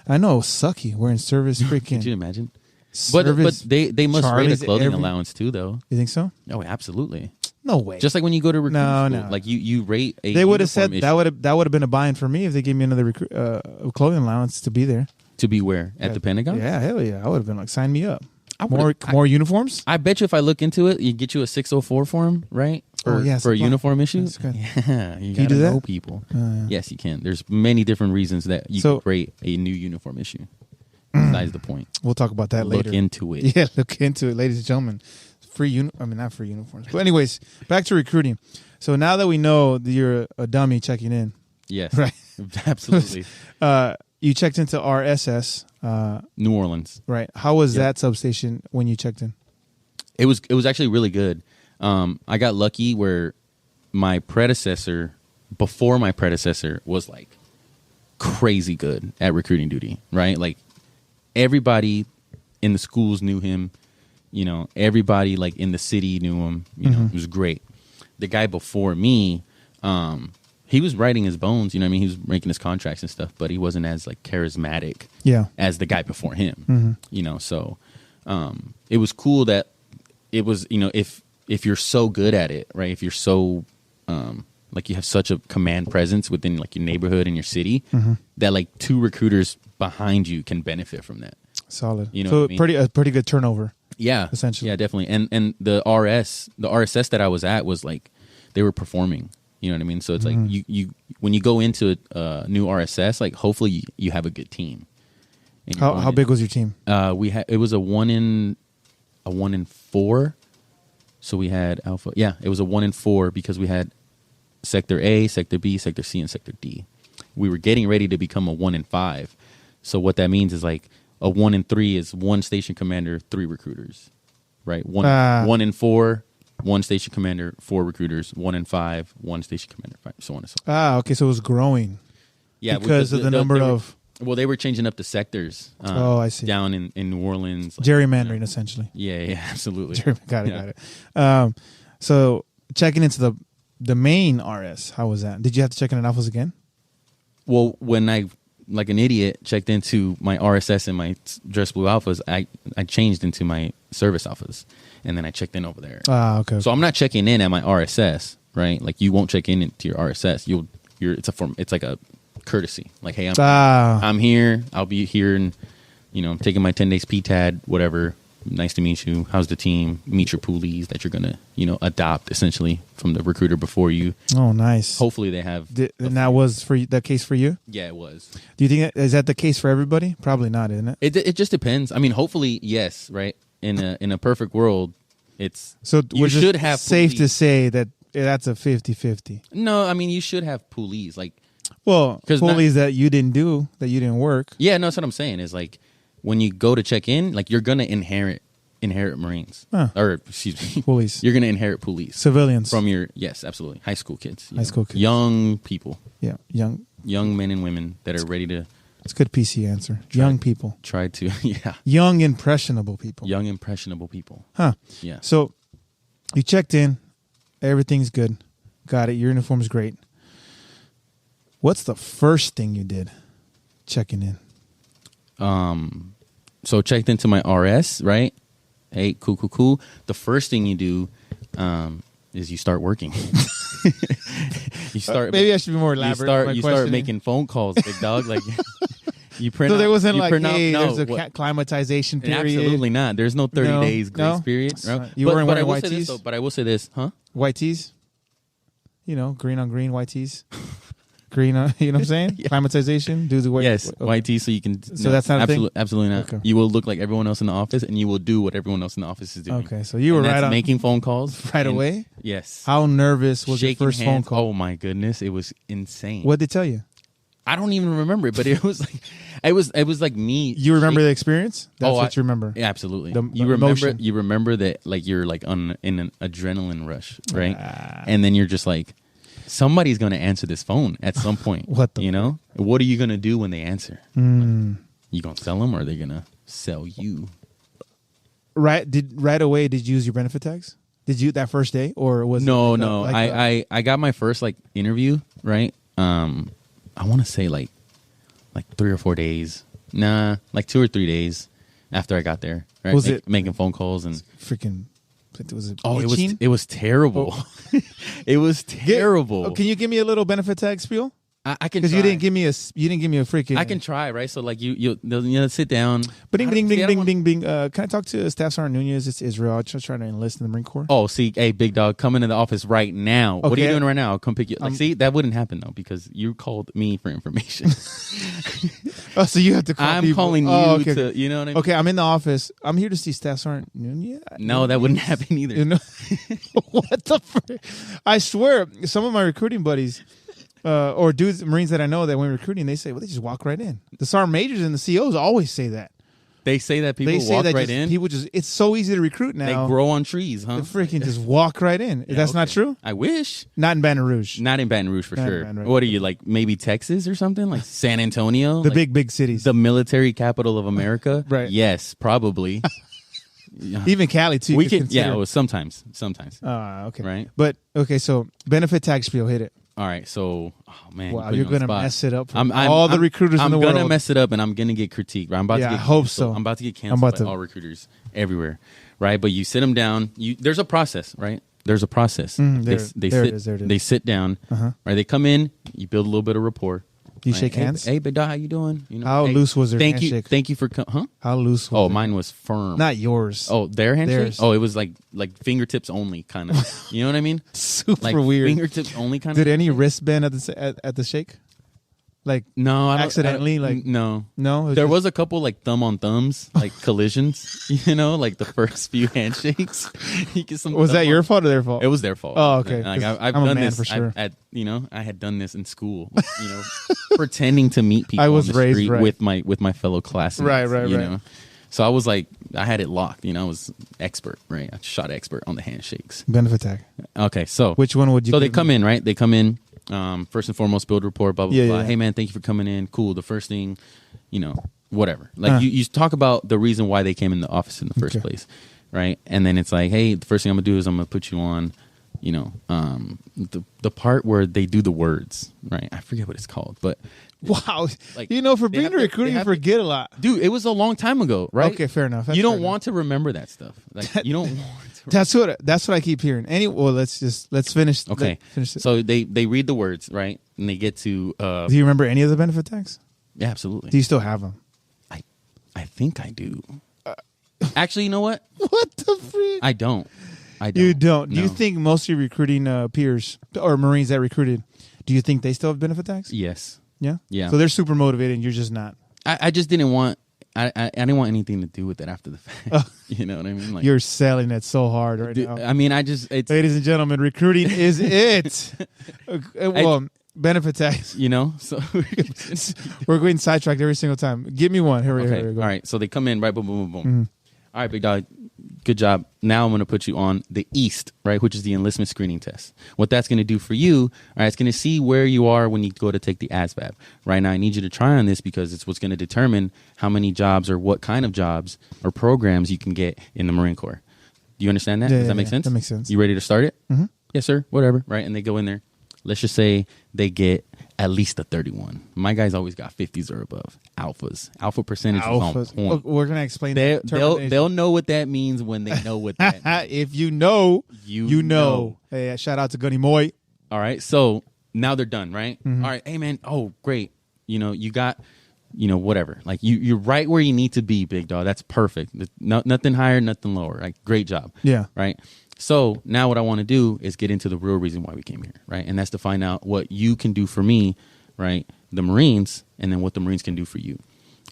S3: I know, sucky. We're in service freaking.
S4: Could you imagine? But they must rate a clothing allowance too, though.
S3: You think so?
S4: Oh, absolutely.
S3: No way.
S4: Just like when you go to recruit school,
S3: no.
S4: like you rate a.
S3: They would have said that would have been a buy-in for me if they gave me another clothing allowance to be there.
S4: To be where? At the Pentagon?
S3: Yeah, hell yeah. I would have been like, sign me up. More uniforms?
S4: I bet you if I look into it, you get you a 604 form, right? For a
S3: supply.
S4: uniform issue?
S3: That's good.
S4: Yeah, you
S3: you
S4: gotta
S3: do that?
S4: know people.
S3: Yeah.
S4: Yes, you can. There's many different reasons that you can create a new uniform issue. Besides the point.
S3: We'll talk about that later.
S4: Look into it.
S3: Yeah, look into it, ladies and gentlemen. Not free uniforms. But anyways, back to recruiting. So now that we know that you're a dummy checking in,
S4: Yes.
S3: right?
S4: Absolutely.
S3: You checked into RSS,
S4: New Orleans.
S3: right? How was that substation when you checked in?
S4: It was actually really good. I got lucky where my predecessor, before my predecessor, was like crazy good at recruiting duty, right? Like everybody in the schools knew him, you know, everybody like in the city knew him, you know, it was great. The guy before me, he was writing his bones, you know what I mean? He was making his contracts and stuff, but he wasn't as like charismatic as the guy before him, you know? So, it was cool that it was, you know, if you're so good at it, right? If you're so, like you have such a command presence within like your neighborhood and your city that like two recruiters behind you can benefit from that.
S3: Solid.
S4: You know
S3: so
S4: what I mean?
S3: a pretty good turnover.
S4: Yeah.
S3: Essentially.
S4: Yeah, definitely. And the RSS that I was at was like, they were performing, you know what I mean? So it's like you when you go into a new RSS, like hopefully you have a good team. And
S3: How big was your team?
S4: It was a 1 in 4. So we had Alpha. Yeah, it was a 1 in 4 because we had Sector A, Sector B, Sector C, and Sector D. We were getting ready to become a 1 in 5. So what that means is like a 1 in 3 is 1 station commander, 3 recruiters, right? 1 in 4, 1 station commander, 4 recruiters. 1 in 5, 1 station commander, 5, so on and so on.
S3: Okay, so it was growing.
S4: Yeah,
S3: because of the number of.
S4: Well, they were changing up the sectors.
S3: I see.
S4: Down in New Orleans, like,
S3: Gerrymandering, essentially.
S4: Yeah, absolutely.
S3: Got it. So checking into the main RS, how was that? Did you have to check in at Alphas again?
S4: Well, when I, like an idiot, checked into my RSS and my dress blue Alphas, I changed into my service Alphas, and then I checked in over there.
S3: Okay.
S4: So I'm not checking in at my RSS, right? Like you won't check in into your RSS. It's like a courtesy. Like, hey, I'm here. I'll be here, and you know, I'm taking my 10 days PTAD, whatever. Nice to meet you. How's the team? Meet your poolies that you're gonna, you know, adopt essentially from the recruiter before you.
S3: Oh, nice.
S4: Hopefully they have.
S3: And that was the case for you?
S4: Yeah, it was.
S3: Do you think is that the case for everybody? Probably not, isn't it?
S4: It just depends. I mean, hopefully, yes, right. In a perfect world, it's
S3: so.
S4: You should have
S3: safe
S4: poolies.
S3: to say that that's a 50-50.
S4: No, I mean you should have poolies, like.
S3: Well, poolies that you didn't do, that you didn't work.
S4: Yeah, no, that's what I'm saying. Is like when you go to check in, like you're gonna inherit Marines, or excuse me,
S3: poolies.
S4: You're gonna inherit poolies,
S3: civilians
S4: from your absolutely high school kids,
S3: kids,
S4: young people,
S3: young
S4: men and women that are ready to.
S3: It's a good PC answer. Young people.
S4: Try to
S3: young impressionable people.
S4: Young impressionable people. Yeah.
S3: So you checked in, everything's good, got it. Your uniform's great. What's the first thing you did checking in?
S4: So checked into my RS, right? Hey, cool. The first thing you do is you start working. You start.
S3: Maybe I should be more elaborate.
S4: You start making phone calls, big dog. Like you print.
S3: So there wasn't like,
S4: hey,
S3: there's a acclimatization period.
S4: Absolutely not. There's no 30 days grace period.
S3: Right? You weren't wearing white tees.
S4: But I will say this,
S3: White tees. You know, green on green, white tees. Green, you know what I'm saying? Yeah. Acclimatization, do the white.
S4: Yes, white tee, so you can.
S3: So that's not a thing?
S4: Absolutely not. Okay. You will look like everyone else in the office, and you will do what everyone else in the office is doing.
S3: Okay, so you were right on
S4: making phone calls
S3: right away.
S4: Yes.
S3: How nervous was your first phone call?
S4: Oh my goodness, it was insane.
S3: What did they tell you?
S4: I don't even remember it, but it was like, it was like me.
S3: You remember the experience? That's what you remember.
S4: Yeah, absolutely.
S3: You remember.
S4: You remember that like you're like in an adrenaline rush, right? And then you're just like. Somebody's going to answer this phone at some point. What are you going to do when they answer? Like, you going to sell them, or are they going to sell you?
S3: Right away, did you use your benefit tags? Did you that first day, or was
S4: no? I got my first like interview, right? I want to say like 3 or 4 days. Nah, like 2 or 3 days after I got there. Right?
S3: Was it
S4: making phone calls and
S3: freaking? Was it?
S4: It was terrible. It was terrible.
S3: Can you give me a little benefit tag spiel?
S4: I can
S3: because
S4: try.
S3: you didn't give me a freaking.
S4: I can try, right? So like you sit down.
S3: Bing,
S4: I
S3: bing,
S4: don't-
S3: bing,
S4: see, I don't
S3: bing,
S4: want-
S3: bing, bing. Can I talk to Staff Sergeant Nunez? It's Israel. I'm just trying to enlist in the Marine Corps.
S4: Oh, see, hey, big dog, come into the office right now. What are you
S3: Okay.
S4: doing right now? I'll come pick you. Like, see, that wouldn't happen though because you called me for information.
S3: Oh, so you have to call
S4: I'm
S3: people.
S4: calling you
S3: Oh, okay.
S4: to, you know what I mean?
S3: Okay, I'm in the office. I'm here to see Staff Sergeant Nunez.
S4: No, that wouldn't happen either.
S3: You know what the frick? I swear, some of my recruiting buddies or dudes, Marines that I know that when recruiting, they say, well, they just walk right in. The sergeant majors and the COs always say that.
S4: They say that people
S3: They say
S4: walk
S3: that
S4: right
S3: just,
S4: in.
S3: people just, it's so easy to recruit
S4: They
S3: now.
S4: grow on trees, huh?
S3: They freaking just walk right in.
S4: Yeah,
S3: That's not
S4: okay.
S3: true?
S4: I wish.
S3: Not in Baton Rouge.
S4: Not in Baton Rouge for
S3: Not in
S4: sure.
S3: Baton Rouge.
S4: What are you, like maybe Texas or something? Like San Antonio?
S3: The
S4: Like,
S3: big cities.
S4: the military capital of America?
S3: Right.
S4: Yes, probably. Yeah.
S3: Even Cali, too.
S4: We
S3: you
S4: can,
S3: could
S4: yeah,
S3: consider.
S4: well, sometimes.
S3: Okay.
S4: Right.
S3: But, okay, so benefit tag spiel, hit it.
S4: All right, so man,
S3: Wow,
S4: you
S3: you're
S4: put me on the
S3: going to
S4: spot.
S3: mess it up for
S4: I'm
S3: all the recruiters in the world.
S4: I'm gonna mess it up, and I'm gonna get critiqued. Right? I'm about
S3: Yeah,
S4: to get
S3: I hope
S4: canceled.
S3: so.
S4: I'm about to get
S3: I'm
S4: canceled
S3: about
S4: by
S3: to-
S4: all recruiters everywhere, right? But you sit them down. There's a process, right? There's a process.
S3: There
S4: sit,
S3: it is.
S4: They sit down.
S3: Uh-huh.
S4: Right? They come in. You build a little bit of rapport.
S3: You
S4: right?
S3: shake
S4: Hey,
S3: hands?
S4: Hey, big dog, how you doing? You know,
S3: How
S4: hey,
S3: loose was their
S4: thank you,
S3: handshake?
S4: thank you for huh?
S3: How loose was
S4: Oh,
S3: it?
S4: mine was firm.
S3: Not yours.
S4: Oh, their handshake?
S3: Theirs.
S4: Oh, it was like fingertips only, kind of. You know what I mean?
S3: Super
S4: Like
S3: weird.
S4: fingertips only, kind
S3: Did
S4: of.
S3: any wristband at the shake? Like,
S4: No, I don't,
S3: accidentally,
S4: I don't-
S3: like-
S4: no.
S3: no?
S4: There was a couple like thumb on thumbs, like collisions. You know, like the first few handshakes. You get some.
S3: Was
S4: thumb
S3: that your
S4: on-
S3: fault or their fault?
S4: It was their fault.
S3: Oh, okay,
S4: Like
S3: 'cause
S4: I've
S3: I'm a
S4: done
S3: man
S4: this
S3: for sure.
S4: I had done this in school. You know, pretending to meet people
S3: I was
S4: on the
S3: raised
S4: street
S3: right.
S4: with my fellow classmates.
S3: Right,
S4: You
S3: right.
S4: know, so I was like, I had it locked. You know, I was expert. Right, I shot expert on the handshakes.
S3: Benefit tag.
S4: Okay, so
S3: Which one would you
S4: So they
S3: give
S4: come
S3: me?
S4: in, right? They come in. First and foremost, build rapport, blah, blah,
S3: Yeah,
S4: blah.
S3: yeah.
S4: Hey, man, thank you for coming in. Cool. The first thing, you know, whatever. Like, you talk about the reason why they came in the office in the first
S3: Okay.
S4: place, right? And then it's like, hey, the first thing I'm going to do is I'm going to put you on, you know, the part where they do the words, right? I forget what it's called, but,
S3: Wow.
S4: Like,
S3: you know, for
S4: they
S3: being
S4: have
S3: a
S4: to-
S3: recruiter,
S4: they
S3: you
S4: have to-
S3: forget a lot.
S4: dude, it was a long time ago, right?
S3: Okay, fair enough. That's
S4: You
S3: fair
S4: don't
S3: enough.
S4: want to remember that stuff. Like, you don't want to.
S3: That's what I keep hearing. Well, let's finish.
S4: Okay.
S3: Finish it.
S4: So they read the words, right? And they get to,
S3: Do you remember any of the benefit tags?
S4: yeah, absolutely.
S3: Do you still have them?
S4: I think I do. Actually, you know what?
S3: What the freak?
S4: I don't.
S3: You don't. Do you
S4: No.
S3: think most of your recruiting peers or Marines that recruited, do you think they still have benefit tags?
S4: Yes.
S3: Yeah?
S4: Yeah.
S3: So they're super motivated and you're just not.
S4: I just didn't want. I didn't want anything to do with it after the fact. You know what I mean? Like,
S3: You're selling it so hard right
S4: dude,
S3: now.
S4: I mean, it's
S3: Ladies and gentlemen, recruiting is it. Well, benefit tags.
S4: you know. So
S3: We're getting sidetracked every single time. Give me one. Here we
S4: okay.
S3: go.
S4: All right. So they come in, right? Boom, boom, boom, boom.
S3: Mm-hmm.
S4: All right, big dog. Good job. Now I'm going to put you on the EAST, right, which is the enlistment screening test. What that's going to do for you, all right, it's going to see where you are when you go to take the ASVAB. Right now, I need you to try on this because it's what's going to determine how many jobs or what kind of jobs or programs you can get in the Marine Corps. Do you understand that?
S3: Yeah,
S4: Does that
S3: yeah,
S4: make
S3: yeah.
S4: sense?
S3: That makes sense.
S4: You ready to start it?
S3: Mm-hmm.
S4: Yes, sir. Whatever. Right, and they go in there. Let's just say they get at least a 31. My guys always got 50s or above. Alpha percentage is on
S3: Alphas.
S4: point.
S3: Oh, we're going to explain
S4: They'll know what that means when they know what that means.
S3: If you know,
S4: You know.
S3: Hey, shout out to Gunny Moy.
S4: All right, so now they're done, right?
S3: Mm-hmm.
S4: All right, hey man, oh great, you know you got, you know whatever, like you're right where you need to be, big dog. That's perfect. Nothing higher, nothing lower. Like great job.
S3: Yeah.
S4: Right. So now what I want to do is get into the real reason why we came here, right? And that's to find out what you can do for me, right? The Marines, and then what the Marines can do for you.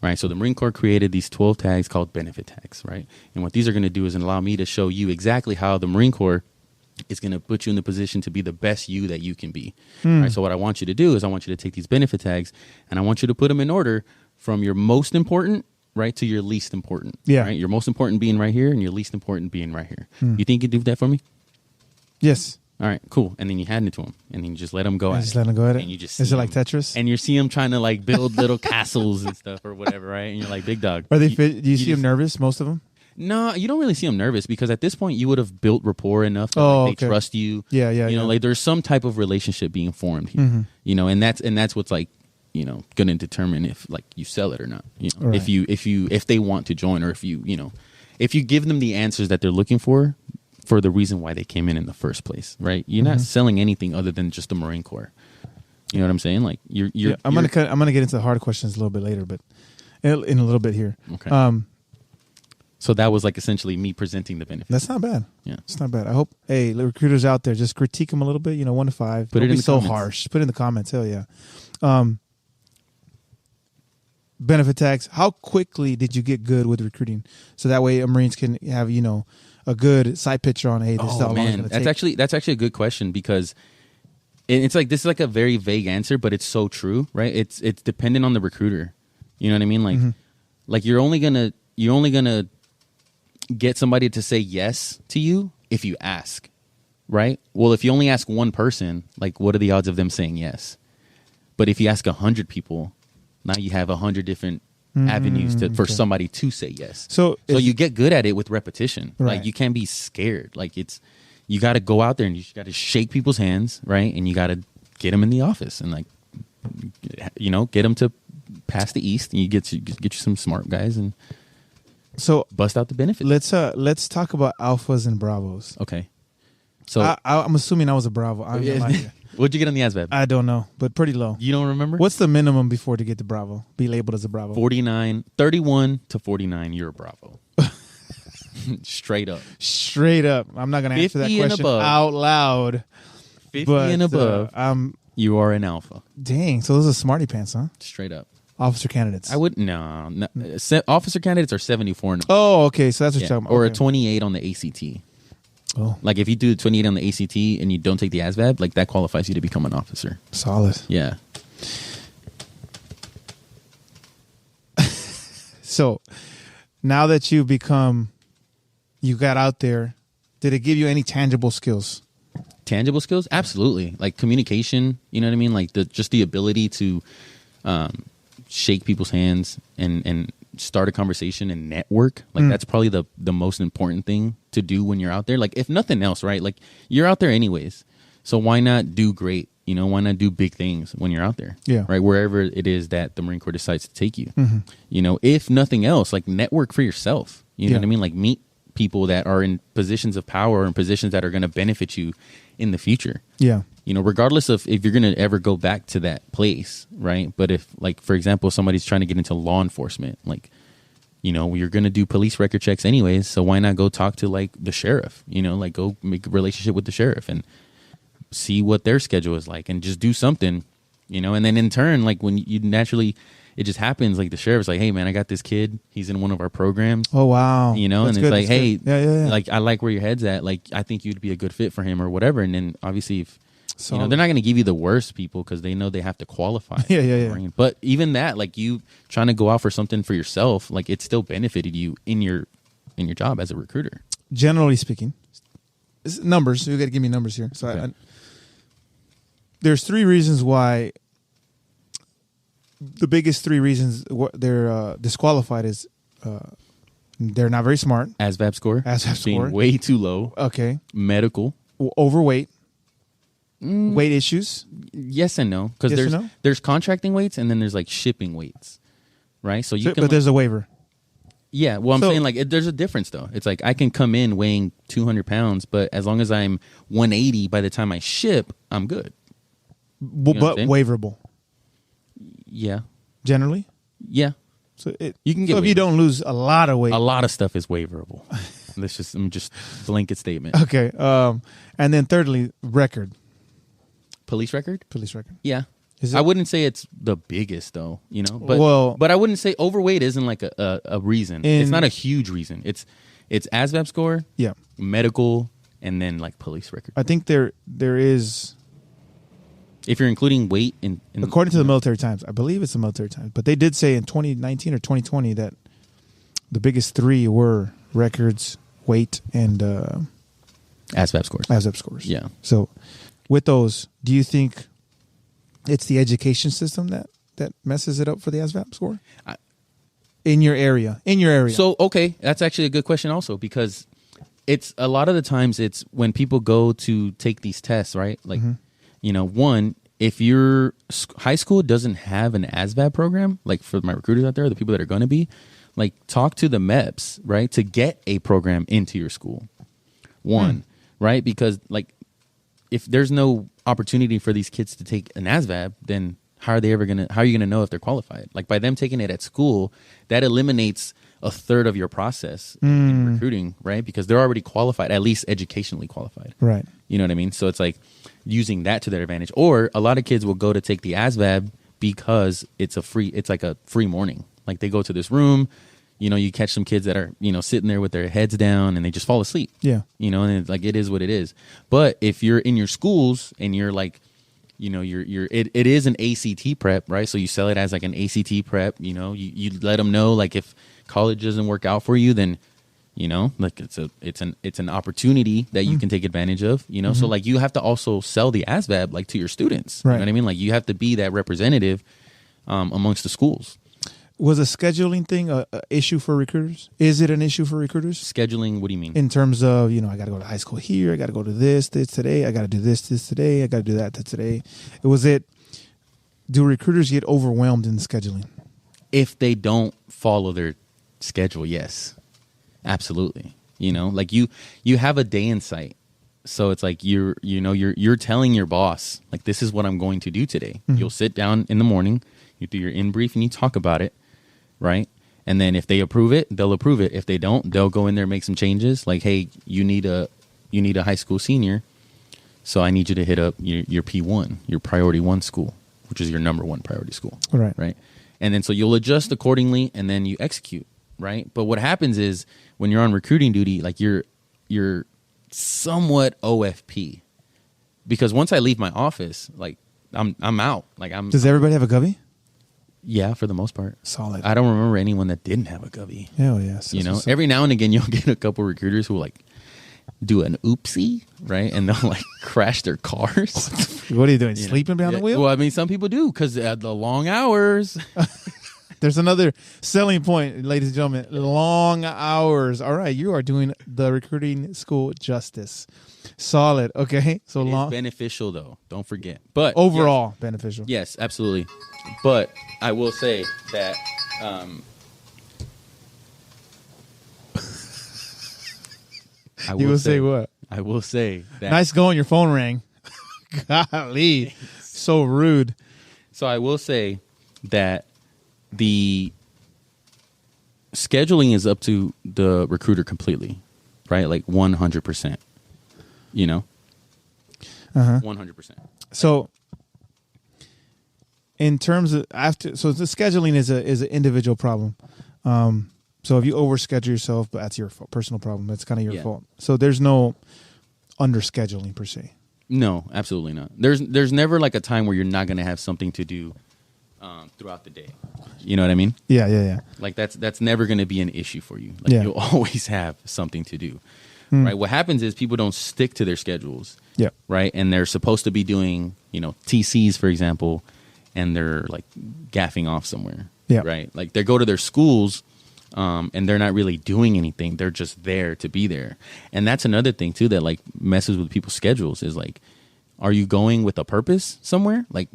S4: Right, so the Marine Corps created these 12 tags called benefit tags, right? And what these are going to do is allow me to show you exactly how the Marine Corps is going to put you in the position to be the best you that you can be. Right, so what I want you to do is I want you to take these benefit tags and I want you to put them in order from your most important, right, to your least important.
S3: Yeah.
S4: Right? Your most important being right here and your least important being right here. You think you can do that for me?
S3: Yes.
S4: All right, cool. And then you hand it to them, and then you just let them go
S3: I
S4: at
S3: just
S4: it.
S3: let them go at it.
S4: And you just
S3: Is
S4: see
S3: it like
S4: 'em.
S3: Tetris?
S4: And you see them trying to like build little castles and stuff or whatever, right? And you're like, big dog.
S3: Are they? Do you see
S4: just-
S3: them nervous? Most of them.
S4: No, you don't really see them nervous because at this point you would have built rapport enough that
S3: Oh,
S4: like, they
S3: okay.
S4: trust you.
S3: Yeah,
S4: You know,
S3: yeah.
S4: like there's some type of relationship being formed here.
S3: Mm-hmm.
S4: You know, and that's what's like, you know, going to determine if like you sell it or not. You know,
S3: Right.
S4: if they want to join or if you give them the answers that they're looking for the reason why they came in the first place, right? You're not selling anything other than just the Marine Corps. You know what I'm saying? Like you're
S3: I'm gonna get into the hard questions a little bit later, but in a little bit here.
S4: Okay. So that was like essentially me presenting the benefits.
S3: That's not bad.
S4: Yeah.
S3: It's not bad. I hope, hey, the recruiters out there, just critique them a little bit, 1 to 5.
S4: Put it
S3: Don't
S4: in
S3: be
S4: the
S3: so
S4: comments.
S3: harsh. Put it in the comments. Hell yeah. Benefit tags. How quickly did you get good with recruiting? So that way Marines can have, a good side picture on, hey, this is how long it's going to take.
S4: That's actually a good question, because it's like, this is like a very vague answer, but it's so true, right? It's dependent on the recruiter. You know what I mean? Like, like you're only gonna get somebody to say yes to you if you ask, right? Well, if you only ask one person, like, what are the odds of them saying yes? But if you ask 100 people, now you have 100 different avenues for somebody to say yes. So you get good at it with repetition.
S3: Right.
S4: Like, you can't be scared. Like, you got to go out there and you got to shake people's hands, right? And you got to get them in the office and, like, get them to pass the East, and you get you some smart guys and
S3: so
S4: bust out the benefits.
S3: Let's talk about alphas and bravos.
S4: Okay. So
S3: I'm assuming I was a bravo. I'm not lying to you.
S4: What'd you get on the ASVAB?
S3: I don't know, but pretty low.
S4: You don't remember?
S3: What's the minimum before to get the bravo? Be labeled as a bravo.
S4: 31 to 49, you're a bravo. Straight up.
S3: Straight up. I'm not going to answer that
S4: 50 and
S3: question
S4: above.
S3: out loud.
S4: 50 and above, you are an alpha.
S3: Dang, so those are smarty pants, huh?
S4: Straight up.
S3: Officer candidates.
S4: I would no. Officer candidates are 74 and above.
S3: Oh, okay, so that's what you're talking about.
S4: Or
S3: Okay.
S4: a 28 on the ACT.
S3: Oh,
S4: Like, if you do 28 on the ACT and you don't take the ASVAB, like, that qualifies you to become an officer.
S3: solid.
S4: Yeah.
S3: So now that you got out there, did it give you any tangible skills?
S4: Tangible skills? Absolutely. Like communication, you know what I mean? Like just the ability to shake people's hands and start a conversation and network. Like that's probably the most important thing to do when you're out there. Like, if nothing else, right? Like, you're out there anyways. So why not do great? Why not do big things when you're out there?
S3: Yeah.
S4: Right. Wherever it is that the Marine Corps decides to take you. If nothing else, like, network for yourself. You know what I mean? Like, meet people that are in positions of power and positions that are going to benefit you in the future.
S3: Yeah.
S4: Regardless of if you're going to ever go back to that place, right? But if, like, for example, somebody's trying to get into law enforcement, like, you're going to do police record checks anyways, so why not go talk to, like, the sheriff? Like, go make a relationship with the sheriff and see what their schedule is like and just do something, and then in turn, like, when you naturally, it just happens, like, the sheriff's like, hey, man, I got this kid, he's in one of our programs.
S3: Oh, wow.
S4: And
S3: That's
S4: it's
S3: good,
S4: like,
S3: that's
S4: hey,
S3: good. Yeah.
S4: like, I like where your head's at, like, I think you'd be a good fit for him or whatever. And then obviously, if they're not going to give you the worst people because they know they have to qualify.
S3: Yeah.
S4: But even that, like, you trying to go out for something for yourself, like, it still benefited you in your job as a recruiter.
S3: Generally speaking, numbers. You got to give me numbers here. So
S4: Okay.
S3: There's 3 reasons why. The biggest 3 reasons they're disqualified is they're not very smart.
S4: ASVAB score.
S3: ASVAB
S4: being
S3: score.
S4: way too low.
S3: Okay.
S4: Medical.
S3: Overweight. Weight issues.
S4: Yes and no, because
S3: Yes and no?
S4: there's contracting weights and then there's, like, shipping weights, right? So you can,
S3: But there's a waiver.
S4: yeah. Well, I'm
S3: So-
S4: saying, like, there's a difference though. It's like I can come in weighing 200 pounds, but as long as I'm 180 by the time I ship, I'm good.
S3: But
S4: what I'm saying?
S3: waiverable.
S4: Yeah,
S3: Generally.
S4: yeah.
S3: So
S4: You can get
S3: so if you
S4: waivers.
S3: don't lose a lot of weight.
S4: A lot of stuff is waiverable. Just blanket statement.
S3: Okay. And then thirdly, record.
S4: Police record?
S3: Police record.
S4: Yeah.
S3: Is it-
S4: I wouldn't say it's the biggest though, but
S3: Well-
S4: but I wouldn't say overweight isn't like a reason. It's
S3: In-
S4: not a huge reason. It's ASVAB score,
S3: Yeah.
S4: medical, and then, like, police record.
S3: I think there is,
S4: If you're including weight in
S3: according to the Military Times, I believe it's the Military Times, but they did say in 2019 or 2020 that the biggest 3 were records, weight, and
S4: ASVAB scores.
S3: ASVAB scores.
S4: Yeah.
S3: So with those, do you think it's the education system that messes it up for the ASVAB score? In your area.
S4: So, okay, that's actually a good question also, because it's a lot of the times it's when people go to take these tests, right? Like, one, if your high school doesn't have an ASVAB program, like, for my recruiters out there, the people that are going to be, like, talk to the MEPs, right, to get a program into your school. One, right? Because, like, if there's no opportunity for these kids to take an ASVAB, then how are you gonna know if they're qualified? Like by them taking it at school, that eliminates a third of your process in recruiting, right? Because they're already qualified, at least educationally qualified.
S3: Right.
S4: You know what I mean? So it's like using that to their advantage. Or a lot of kids will go to take the ASVAB because it's like a free morning. Like they go to this room, you know, you catch some kids that are, you know, sitting there with their heads down and they just fall asleep.
S3: Yeah.
S4: You know, and it's like, it is what it is. But if you're in your schools and you're like, you know, it is an ACT prep, right? So you sell it as like an ACT prep, you know, you let them know, like if college doesn't work out for you, then, you know, like it's an opportunity that you can take advantage of, you know? So like you have to also sell the ASVAB like to your students,
S3: right.
S4: You know what I mean? Like you have to be that representative amongst the schools.
S3: Was a scheduling thing a issue for recruiters? Is it an issue for recruiters?
S4: Scheduling, what do you mean?
S3: In terms of, you know, I got to go to high school here. I got to go to this today. I got to do this today. I got to do that today. Do recruiters get overwhelmed in scheduling?
S4: If they don't follow their schedule, yes, absolutely. You know, like you have a day in sight. So it's like you're telling your boss, like, this is what I'm going to do today. You'll sit down in the morning, you do your in brief and you talk about it. Right. And then if they approve it, they'll approve it. If they don't, they'll go in there and make some changes. Like, hey, you need a high school senior. So I need you to hit up your P1, your priority 1 school, which is your number 1 priority school.
S3: Right.
S4: Right. And then so you'll adjust accordingly and then you execute. Right. But what happens is when you're on recruiting duty, like you're somewhat OFP, because once I leave my office, like I'm out. Like
S3: Does everybody have a Govy?
S4: Yeah, for the most part.
S3: Solid.
S4: I don't remember anyone that didn't have a Govy.
S3: Hell yes.
S4: You know, every now and again you'll get a couple recruiters who like do an oopsie, right? And they'll like crash their cars.
S3: What are you doing? Sleeping behind the wheel?
S4: Well, I mean, some people do because the long hours.
S3: There's another selling point, ladies and gentlemen. Long hours. All right, you are doing the recruiting school justice. Solid. Okay, so long.
S4: It's beneficial though. Don't forget. But
S3: overall beneficial.
S4: Yes, absolutely. But I will say that.
S3: You will say what?
S4: I will say that.
S3: Nice going. Your phone rang. Golly, so rude.
S4: So I will say that the scheduling is up to the recruiter completely, right? Like 100%. You know, 100%.
S3: So, in terms of so the scheduling is an individual problem. So if you overschedule yourself, but that's your personal problem. That's kind of your fault. So there's no underscheduling per se.
S4: No, absolutely not. There's never like a time where you're not going to have something to do throughout the day. You know what I mean?
S3: Yeah.
S4: Like that's never going to be an issue for you. Like you'll always have something to do. Right? What happens is people don't stick to their schedules.
S3: Yeah.
S4: Right? And they're supposed to be doing, TCs, for example, and they're like gaffing off somewhere.
S3: Yeah.
S4: Right? Like they go to their schools and they're not really doing anything. They're just there to be there. And that's another thing too that like messes with people's schedules is like, are you going with a purpose somewhere? Like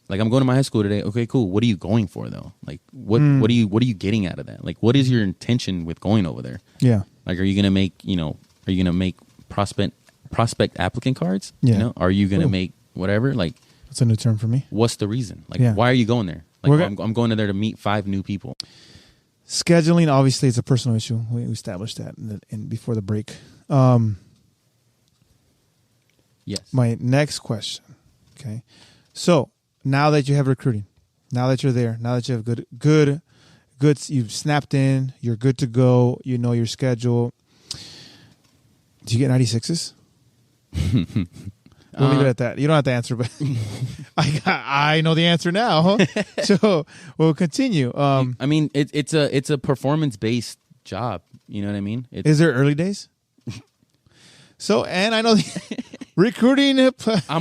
S4: I'm going to my high school today. Okay, cool. What are you going for though? Like what are you getting out of that? Like what is your intention with going over there?
S3: Yeah.
S4: Like are you going to make prospect applicant cards?
S3: Yeah.
S4: Are you going to make whatever? Like
S3: that's a new term for me.
S4: What's the reason? Like why are you going there? Like I'm going there to meet 5 new people.
S3: Scheduling, obviously, is a personal issue. We established that before the break.
S4: Yes.
S3: My next question. Okay. So now that you have recruiting, now that you're there, now that you have good, you've snapped in, you're good to go, you know your schedule. Do you get 96s? We'll leave it at that. You don't have to answer, but I know the answer now. So we'll continue.
S4: I mean, it's a performance based job. You know what I mean?
S3: Is there early days? So, and I know the recruiting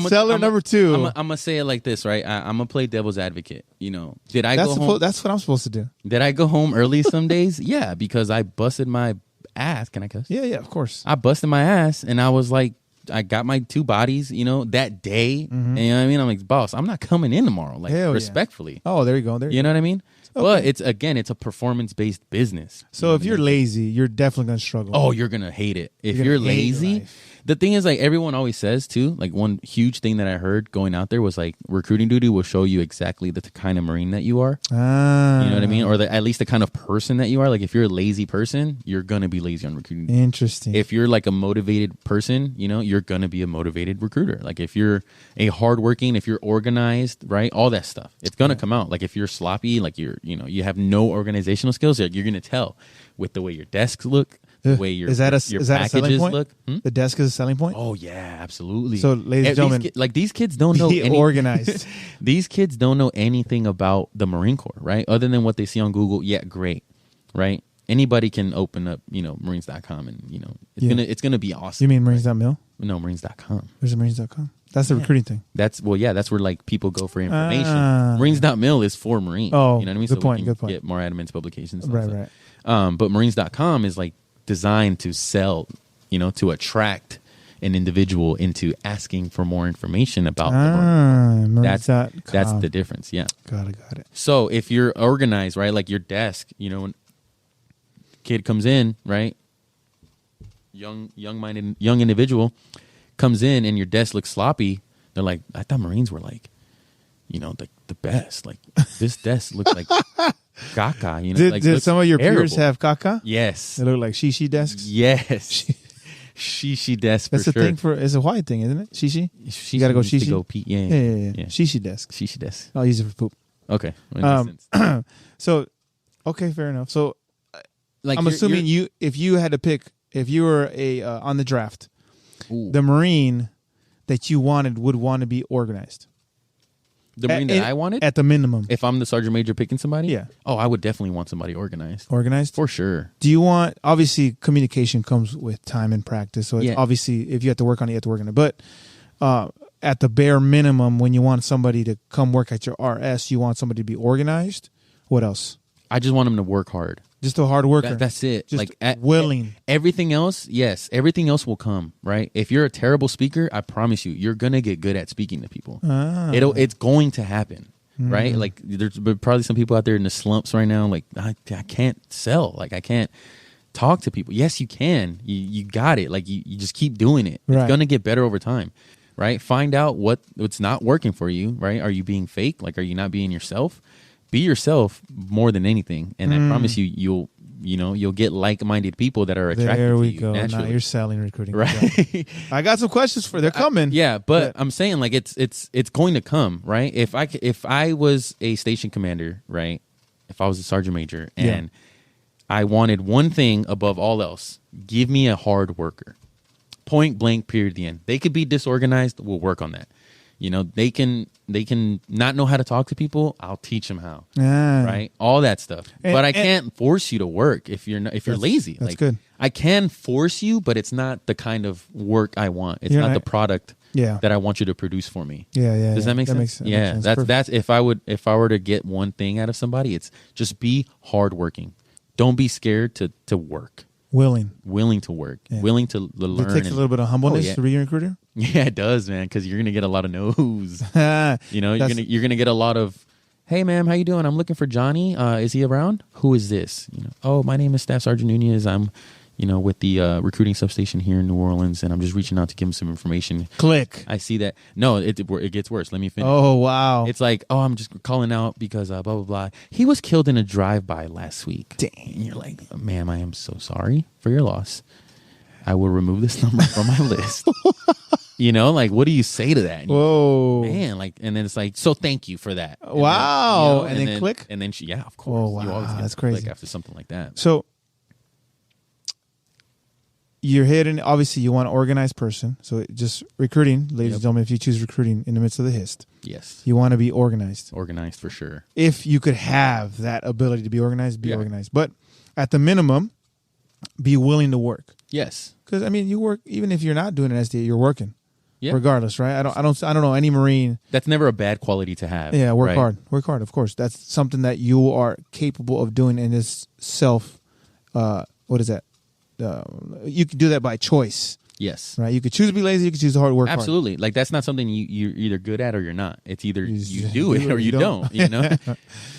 S3: seller number 2.
S4: I'm gonna say it like this, right? I'm gonna play devil's advocate. Did I go home?
S3: That's what I'm supposed to do.
S4: Did I go home early some days? Yeah, because I busted my ass. Can I cuss?
S3: Yeah, of course.
S4: I busted my ass, and I was like. I got my 2 bodies, that day. And you know what I mean? I'm like, boss, I'm not coming in tomorrow. Like, respectfully.
S3: Oh, there you go.
S4: You know what I mean? Okay. But it's a performance-based business.
S3: So if you're lazy, you're definitely going to struggle.
S4: Oh, you're going to hate it. If you're lazy, The thing is, like, everyone always says too, like, one huge thing that I heard going out there was like, recruiting duty will show you exactly the kind of Marine that you are. You know what I mean? Or at least the kind of person that you are. Like, if you're a lazy person, you're gonna be lazy on recruiting duty.
S3: Interesting.
S4: If you're like a motivated person, you're gonna be a motivated recruiter. Like, if you're a hardworking, if you're organized, right, all that stuff, it's gonna come out. Like, if you're sloppy, like you have no organizational skills, you're gonna tell with the way your desks look, the way your packages look.
S3: The desk is a selling point?
S4: Oh yeah, absolutely.
S3: So, ladies and gentlemen,
S4: these kids don't know
S3: organized.
S4: These kids don't know anything about the Marine Corps, right? Other than what they see on Google. Yeah, great, right? Anybody can open up, Marines.com, and it's gonna be awesome.
S3: You mean Marines.mil?
S4: No, Marines.com.
S3: Where's Marines.com? That's the recruiting thing.
S4: That's where like people go for information. Marines.mil is for Marines.
S3: Oh,
S4: you know what I mean?
S3: Good point.
S4: We can get more adamant publications.
S3: Right.
S4: But Marines.com is like designed to sell, to attract an individual into asking for more information about the Marine. That's the difference. Yeah.
S3: Got it.
S4: So if you're organized, right, like your desk, when kid comes in, right, young individual comes in and your desk looks sloppy, they're like, I thought Marines were like, the best. Like, this desk looks like caca.
S3: Did some of your peers have caca?
S4: Yes.
S3: They look like shishi desks?
S4: Yes. Shishi desk.
S3: That's
S4: for
S3: the
S4: sure.
S3: thing it's a white thing, isn't it? Shishi? You gotta go shishi.
S4: To go pee. Yeah.
S3: Shishi desk.
S4: Shishi desk.
S3: I'll use it for poop.
S4: Okay.
S3: So, okay, fair enough. So,
S4: like,
S3: I'm assuming if you had to pick, if you were on the draft, the Marine that you wanted would want to be organized.
S4: The Marine that I wanted?
S3: At the minimum.
S4: If I'm the sergeant major picking somebody?
S3: Yeah.
S4: Oh, I would definitely want somebody organized.
S3: Organized?
S4: For sure.
S3: Do you want, obviously, communication comes with time and practice. So, it's obviously, if you have to work on it, you have to work on it. But at the bare minimum, when you want somebody to come work at your RS, you want somebody to be organized. What else?
S4: I just want them to work hard.
S3: Just a hard worker.
S4: That's it.
S3: Just
S4: like
S3: willing.
S4: Everything else, yes. Everything else will come, right? If you're a terrible speaker, I promise you're going to get good at speaking to people. It's going to happen, right? Like, there's probably some people out there in the slumps right now, like, I can't sell. Like, I can't talk to people. Yes, you can. You got it. Like, you just keep doing it.
S3: Right.
S4: It's going to get better over time, right? Find out what's not working for you, right? Are you being fake? Like, are you not being yourself? Be yourself more than anything, and I promise you'll get like-minded people that are attracted to you.
S3: There we go.
S4: Naturally.
S3: Now you're selling recruiting,
S4: right?
S3: I got some questions for. They're coming.
S4: But I'm saying, like, it's going to come, right? If I was a station commander, right? If I was a sergeant major, and I wanted one thing above all else, give me a hard worker. Point blank. Period. The end. They could be disorganized. We'll work on that. They can not know how to talk to people. I'll teach them how. Right? All that stuff. But I can't force you to work if you're lazy.
S3: That's good.
S4: I can force you, but it's not the kind of work I want. It's not the product that I want you to produce for me.
S3: Yeah.
S4: Does that make sense? Yeah. That's if I were to get one thing out of somebody, it's just be hardworking. Don't be scared to work.
S3: Willing
S4: to work. Willing to learn.
S3: It takes a little bit of humbleness to be a recruiter.
S4: Yeah, it does, man, because you're gonna get a lot of no's. You're gonna get a lot of, hey, ma'am, how you doing? I'm looking for Johnny. Is he around? Who is this? Oh, my name is Staff Sergeant Nunez. I'm, with the recruiting substation here in New Orleans, and I'm just reaching out to give him some information.
S3: Click.
S4: I see that. No, it gets worse. Let me finish.
S3: Oh, wow.
S4: It's like, oh, I'm just calling out because blah blah blah. He was killed in a drive-by last week.
S3: Dang.
S4: And you're like, ma'am, I am so sorry for your loss. I will remove this number from my list. Like, what do you say to that?
S3: Whoa,
S4: man! Like, and then it's like, so thank you for that.
S3: Wow,
S4: and
S3: then click,
S4: and then of course.
S3: Oh, wow,
S4: you always get
S3: that's
S4: click
S3: crazy
S4: after something like that.
S3: So you're hitting. Obviously, you want an organized person. So just recruiting, ladies and gentlemen. If you choose recruiting in the midst of the HSST,
S4: yes,
S3: you want to be organized.
S4: Organized for sure.
S3: If you could have that ability to be organized, be organized. But at the minimum, be willing to work.
S4: Yes,
S3: because you work even if you're not doing an SDA, you're working.
S4: Yeah.
S3: Regardless, right? I don't know any Marine.
S4: That's never a bad quality to have.
S3: Yeah, work hard. Work hard, of course. That's something that you are capable of doing in this self. What is that? You can do that by choice.
S4: Yes.
S3: Right. You could choose to be lazy. You could choose to work hard.
S4: Absolutely. Like, that's not something you're either good at or you're not. It's either you do it or you don't.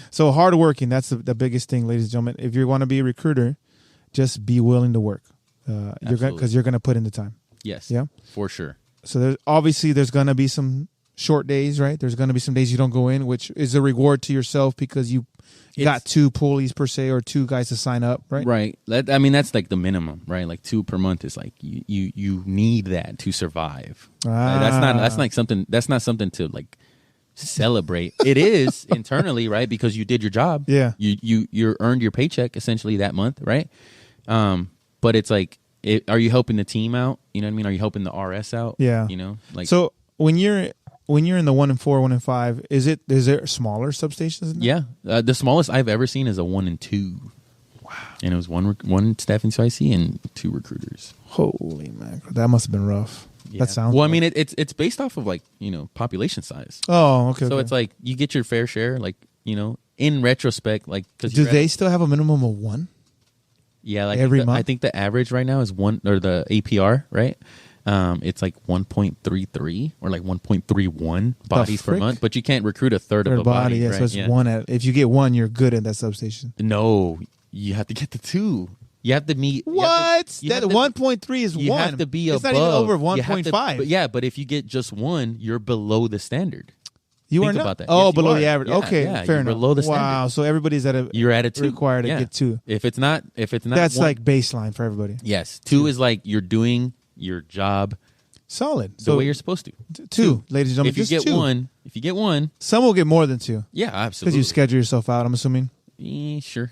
S3: So hard working. That's the biggest thing, ladies and gentlemen. If you want to be a recruiter, just be willing to work. Because you're going to put in the time.
S4: Yes.
S3: Yeah.
S4: For sure.
S3: So there's going to be some short days, right? There's going to be some days you don't go in, which is a reward to yourself because you got 2 pulleys per se or 2 guys to sign up, right?
S4: Right. I mean, that's like the minimum, right? Like 2 per month is like you need that to survive. Right? That's not something to like celebrate. It is internally, right? Because you did your job.
S3: Yeah.
S4: You earned your paycheck essentially that month, right? But it's like, are you helping the team out? You know what I mean? Are you helping the RS out?
S3: Yeah.
S4: You know, like
S3: so when you're in the 1 and 4, 1 and 5, is there smaller substations in there?
S4: Yeah, the smallest I've ever seen is a 1 and 2. Wow. And it was one staffing IC and 2 recruiters.
S3: Holy mackerel, that must have been rough.
S4: Yeah.
S3: That sounds
S4: well.
S3: rough.
S4: I mean, it's based off of like population size.
S3: Oh, okay.
S4: So it's like you get your fair share. Like in retrospect, like
S3: do they still have a minimum of 1?
S4: Yeah, like
S3: every month.
S4: I think the average right now is 1, or the APR, right? It's like 1.33 or like 1.31 bodies per month, but you can't recruit a third of a body.
S3: Yeah,
S4: right?
S3: so it's 1 if you get 1, you're good at that substation.
S4: No, you have to get the 2. You have to meet.
S3: What? That 1.3 is 1.
S4: You have to be
S3: it's
S4: above.
S3: Not even over 1.5.
S4: But if you get just 1, you're below the standard.
S3: You
S4: Think
S3: are not
S4: about that.
S3: Oh,
S4: Yes,
S3: below
S4: you
S3: the
S4: are.
S3: average.
S4: Yeah,
S3: okay,
S4: yeah,
S3: fair
S4: you're
S3: enough.
S4: below the standard.
S3: Wow, so everybody's
S4: You're at a 2.
S3: required to get 2.
S4: If it's not,
S3: that's
S4: 1,
S3: like baseline for everybody.
S4: yes, 2 is like you're doing your job
S3: Solid.
S4: the way you're supposed to.
S3: 2, ladies and gentlemen.
S4: If you
S3: just
S4: get
S3: 2.
S4: if you get 1,
S3: Some will get more than 2
S4: yeah,
S3: because
S4: absolutely.
S3: you schedule yourself out. I'm assuming.
S4: Sure.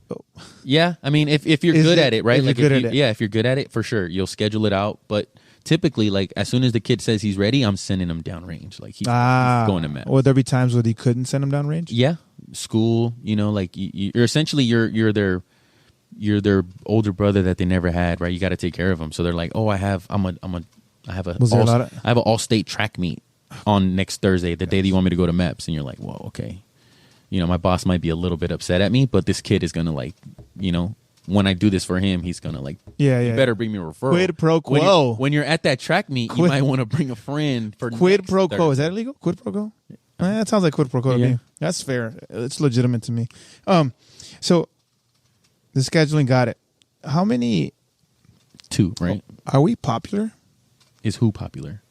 S3: Oh.
S4: Yeah, I mean, if you're
S3: Is
S4: good
S3: it-
S4: at it, right?
S3: if you're good at it.
S4: Yeah, if you're good at it, for sure, you'll schedule it out. But typically, like as soon as the kid says he's ready, I'm sending him downrange. Like he's going to Matt.
S3: Would there be times where you couldn't send him downrange?
S4: Yeah, school. Like you're essentially you're their older brother that they never had, right? You got to take care of them. So they're like, oh, I have an all state track meet on next Thursday, the day that you want me to go to MEPS, and you're like, whoa, okay. My boss might be a little bit upset at me, but this kid is gonna like, when I do this for him, he's gonna like, you better bring me a referral.
S3: Quid pro quo.
S4: When you're at that track meet, you might want to bring a friend for
S3: Quid
S4: next
S3: pro quo.
S4: Thursday.
S3: Is that illegal? Quid pro quo? That sounds like quid pro quo to
S4: Yeah.
S3: me. That's fair. It's legitimate to me. So the scheduling got it. How many
S4: 2, right?
S3: are we popular?
S4: Is who popular?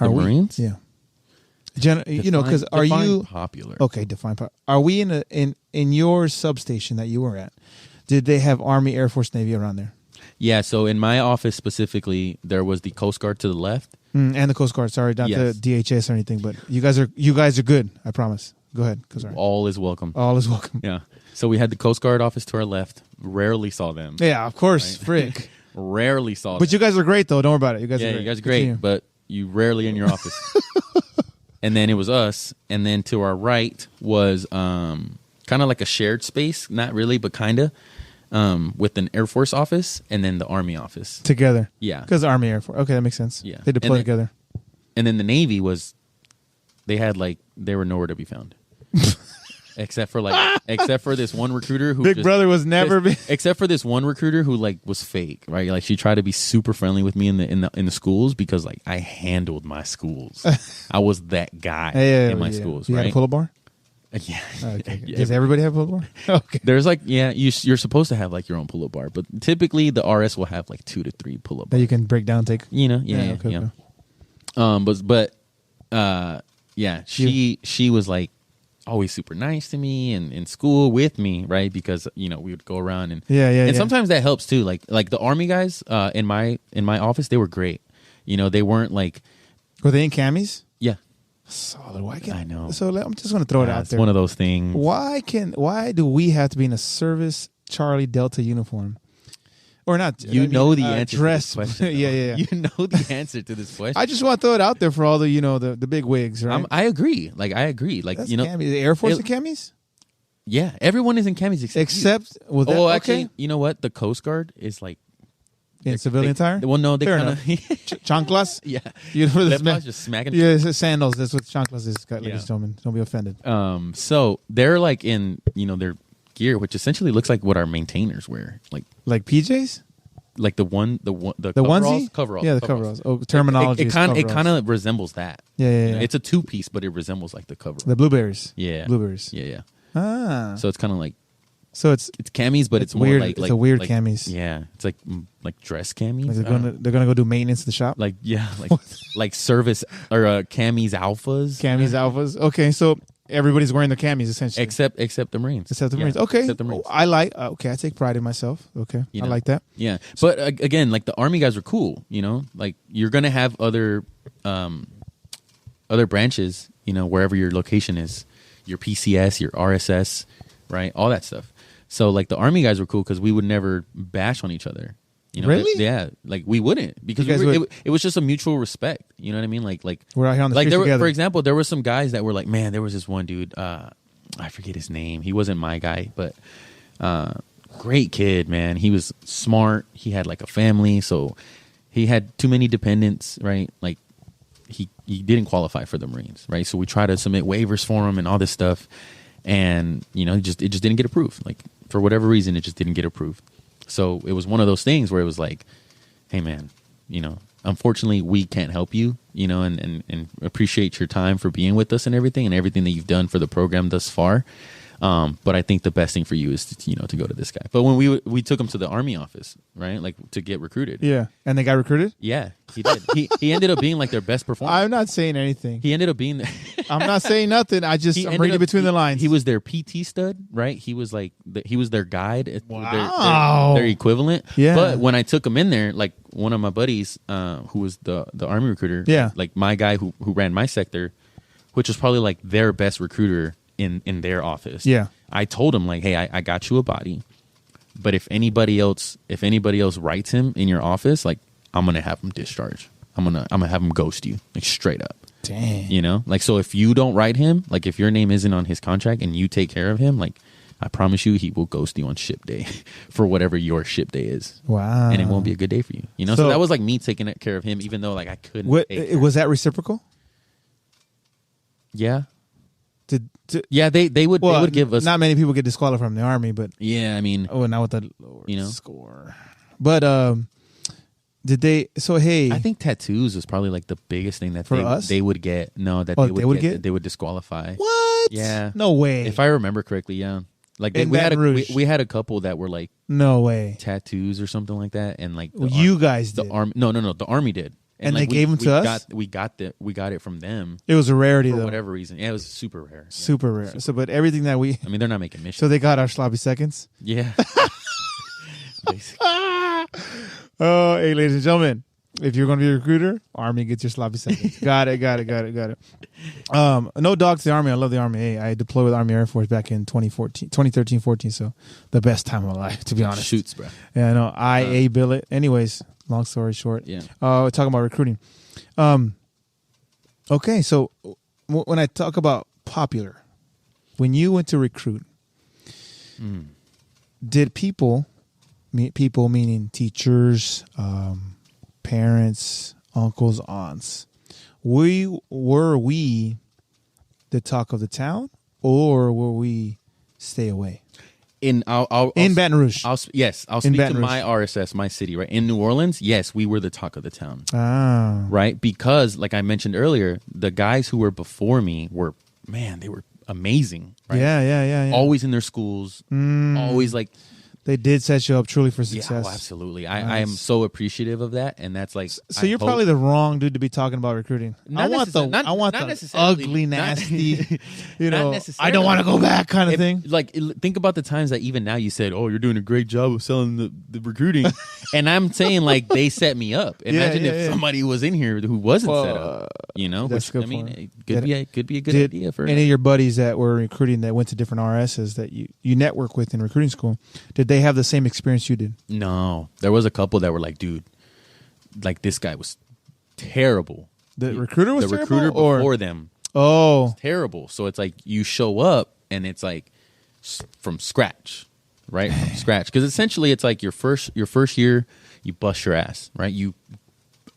S3: Are
S4: The
S3: we?
S4: Marines?
S3: Yeah. Because are
S4: Define
S3: you
S4: popular?
S3: okay? Define popular. Are we in your substation that you were at? Did they have Army, Air Force, Navy around there?
S4: Yeah. So in my office specifically, there was the Coast Guard to the left.
S3: And the Coast Guard. Sorry, not
S4: Yes.
S3: the DHS or anything, but you guys are good. I promise. Go ahead. Sorry.
S4: All is welcome.
S3: All is welcome.
S4: Yeah. So we had the Coast Guard office to our left. Rarely saw them.
S3: Yeah, of course. Frick.
S4: Rarely saw them.
S3: But you guys are great though. Don't worry about it. You guys are great.
S4: You guys are great,
S3: Continue.
S4: but you rarely in your office. And then it was us, and then to our right was kind of like a shared space, not really, but kind of, with an Air Force office and then the Army office.
S3: Together.
S4: Yeah.
S3: Because Army, Air Force. Okay, that makes sense.
S4: Yeah.
S3: They deploy
S4: And then-
S3: together.
S4: And then the Navy was, they were nowhere to be found. Except for this one recruiter who
S3: Big Brother was never been.
S4: except for this one recruiter who like was fake, right? Like she tried to be super friendly with me in the schools because like I handled my schools. I was that guy in my schools,
S3: You
S4: right?
S3: had a pull-up bar?
S4: Yeah.
S3: Okay.
S4: Yeah.
S3: Does everybody have a pull-up bar? Okay.
S4: There's like you're supposed to have like your own pull-up bar, but typically the RS will have like 2 to 3 pull-up
S3: That
S4: bars.
S3: you can break down, take.
S4: Yeah. She was like always super nice to me and in school with me, right? Because we would go around and
S3: Yeah.
S4: sometimes that helps too. Like the Army guys in my office, they were great. They weren't like
S3: Were they in camis?
S4: yeah.
S3: Solid. Why can't
S4: I know.
S3: So I'm just going to throw it out
S4: It's
S3: there.
S4: one of those things.
S3: Why do we have to be in a service Charlie Delta uniform? Or not?
S4: The answer
S3: Dress.
S4: to this question.
S3: Yeah.
S4: You know the answer to this question.
S3: I just want to throw it out there for all the the big wigs, right?
S4: I agree. Like I agree. Like
S3: That's camis. The Air Force in camis?
S4: yeah, everyone is in camis
S3: Except well, that,
S4: actually, you know what? The Coast Guard is like
S3: in civilian attire.
S4: Well, no, they
S3: Fair
S4: kind of
S3: chanclas.
S4: yeah.
S3: You know,
S4: Left paws just smacking.
S3: Yeah, it's sandals. That's what chanclas is, ladies
S4: Yeah.
S3: and gentlemen. Don't be offended.
S4: So they're like in their gear, which essentially looks like what our maintainers wear, like
S3: PJs.
S4: like the
S3: onesie?
S4: coveralls.
S3: Yeah, the coveralls. Oh, terminology.
S4: It kind of resembles that.
S3: Yeah.
S4: It's a 2-piece, but it resembles like the cover.
S3: The blueberries.
S4: Yeah,
S3: Blueberries.
S4: Yeah.
S3: Ah.
S4: So it's kind of like
S3: So it's
S4: camis, but it's more
S3: weird.
S4: like
S3: It's a weird
S4: like,
S3: camis.
S4: Yeah, it's like dress camis.
S3: Like they're gonna go do maintenance at the shop.
S4: Like like service or camis alphas.
S3: Camis alphas. Okay, so everybody's wearing their camis essentially,
S4: except the Marines.
S3: except the
S4: Yeah,
S3: Marines. Okay,
S4: except the Marines.
S3: I like. Okay, I take pride in myself. Okay,
S4: You
S3: I
S4: know?
S3: like that.
S4: Yeah, but again, like the Army guys are cool. You know, like you're gonna have other branches. You know, wherever your location is, your PCS, your RSS, right, all that stuff. So like the Army guys were cool because we would never bash on each other. You know,
S3: Really?
S4: Yeah, like we wouldn't because
S3: You guys
S4: it was just a mutual respect. You know what I mean? Like
S3: We're out here on the
S4: like
S3: streets together.
S4: for example, there were some guys that were like, man, there was this one dude. I forget his name. He wasn't my guy, but great kid, man. He was smart. He had like a family, so he had too many dependents, right? Like he didn't qualify for the Marines, right? So we tried to submit waivers for him and all this stuff, and you know, it just didn't get approved. Like for whatever reason, it just didn't get approved. So it was one of those things where it was like, hey, man, you know, unfortunately, we can't help you, you know, and appreciate your time for being with us and everything that you've done for the program thus far. But I think the best thing for you is to go to this guy. But when we took him to the Army office, right, like to get recruited.
S3: Yeah, and they got recruited.
S4: Yeah, he did. he ended up being like their best performer.
S3: I'm not saying anything.
S4: He ended up being.
S3: I'm not saying nothing. I'm reading between the lines.
S4: He was their PT stud, right? He was like he was their guide,
S3: Wow.
S4: their equivalent.
S3: Yeah.
S4: But when I took him in there, like one of my buddies, who was the Army recruiter,
S3: Yeah.
S4: like my guy who ran my sector, which was probably like their best recruiter in their office.
S3: Yeah.
S4: I told him like, hey, I got you a body, but if anybody else writes him in your office, like I'm gonna have him discharged. I'm gonna have him ghost you, like straight up.
S3: Dang.
S4: You know, like so if you don't write him, like if your name isn't on his contract and you take care of him, like I promise you, he will ghost you on ship day for whatever your ship day is.
S3: Wow.
S4: And it won't be a good day for you. You know, so that was like me taking care of him, even though like I couldn't.
S3: Was that reciprocal?
S4: Yeah.
S3: Yeah,
S4: they would give us.
S3: Not many people get disqualified from the Army, but
S4: yeah, I mean,
S3: not with the lower score. But did they? So hey,
S4: I think tattoos was probably like the biggest thing that they would get. No, that they would disqualify.
S3: What?
S4: Yeah,
S3: no way.
S4: If I remember correctly, yeah. Like
S3: In
S4: we
S3: Baton
S4: had a couple that were like
S3: no way
S4: tattoos or something like that, and like
S3: you guys did.
S4: The Army. No, the Army did.
S3: And
S4: like,
S3: they gave them to us.
S4: We got it from them.
S3: It was a rarity
S4: for
S3: though,
S4: whatever reason. Yeah, it was super rare.
S3: Super rare. So, but everything that
S4: I mean, they're not making missions.
S3: So they got our sloppy seconds.
S4: Yeah. Basically.
S3: Oh, hey, ladies and gentlemen, if you're going to be a recruiter, Army gets your sloppy seconds. Got it. No dog to the Army. I love the Army. Hey, I deployed with the Army Air Force back in 2013, 14. So the best time of my life, to be honest.
S4: Shoots, bro.
S3: Yeah, I know. IA billet. Anyways. Long story short,
S4: yeah.
S3: We're talking about recruiting. Okay, so when I talk about popular, when you went to recruit, did people meaning teachers, parents, uncles, aunts, were we the talk of the town, or were we stay away?
S4: In
S3: Baton Rouge.
S4: I'll speak to my RSS, my city, right? In New Orleans, yes, we were the talk of the town.
S3: Ah.
S4: Right? Because, like I mentioned earlier, the guys who were before me were amazing. Right?
S3: Yeah.
S4: Always in their schools. Always like...
S3: They did set you up truly for success.
S4: Yeah, well, absolutely. I am so appreciative of that, and that's like.
S3: So you're probably the wrong dude to be talking about recruiting. I want the ugly, nasty. I don't want to go back kind of thing.
S4: Like, think about the times that even now you said, "Oh, you're doing a great job of selling the recruiting," and I'm saying like they set me up. Imagine if somebody was in here who wasn't set up. Which I mean, it could be a good idea for
S3: any of your buddies that were recruiting that went to different RSs that you network with in recruiting school. Did they have the same experience you did?
S4: No, there was a couple that were like, dude, like this guy was terrible.
S3: The recruiter was terrible?
S4: The recruiter before them.
S3: Oh,
S4: was terrible. So it's like you show up and it's like from scratch, right? From scratch, because essentially it's like your first year, you bust your ass, right? You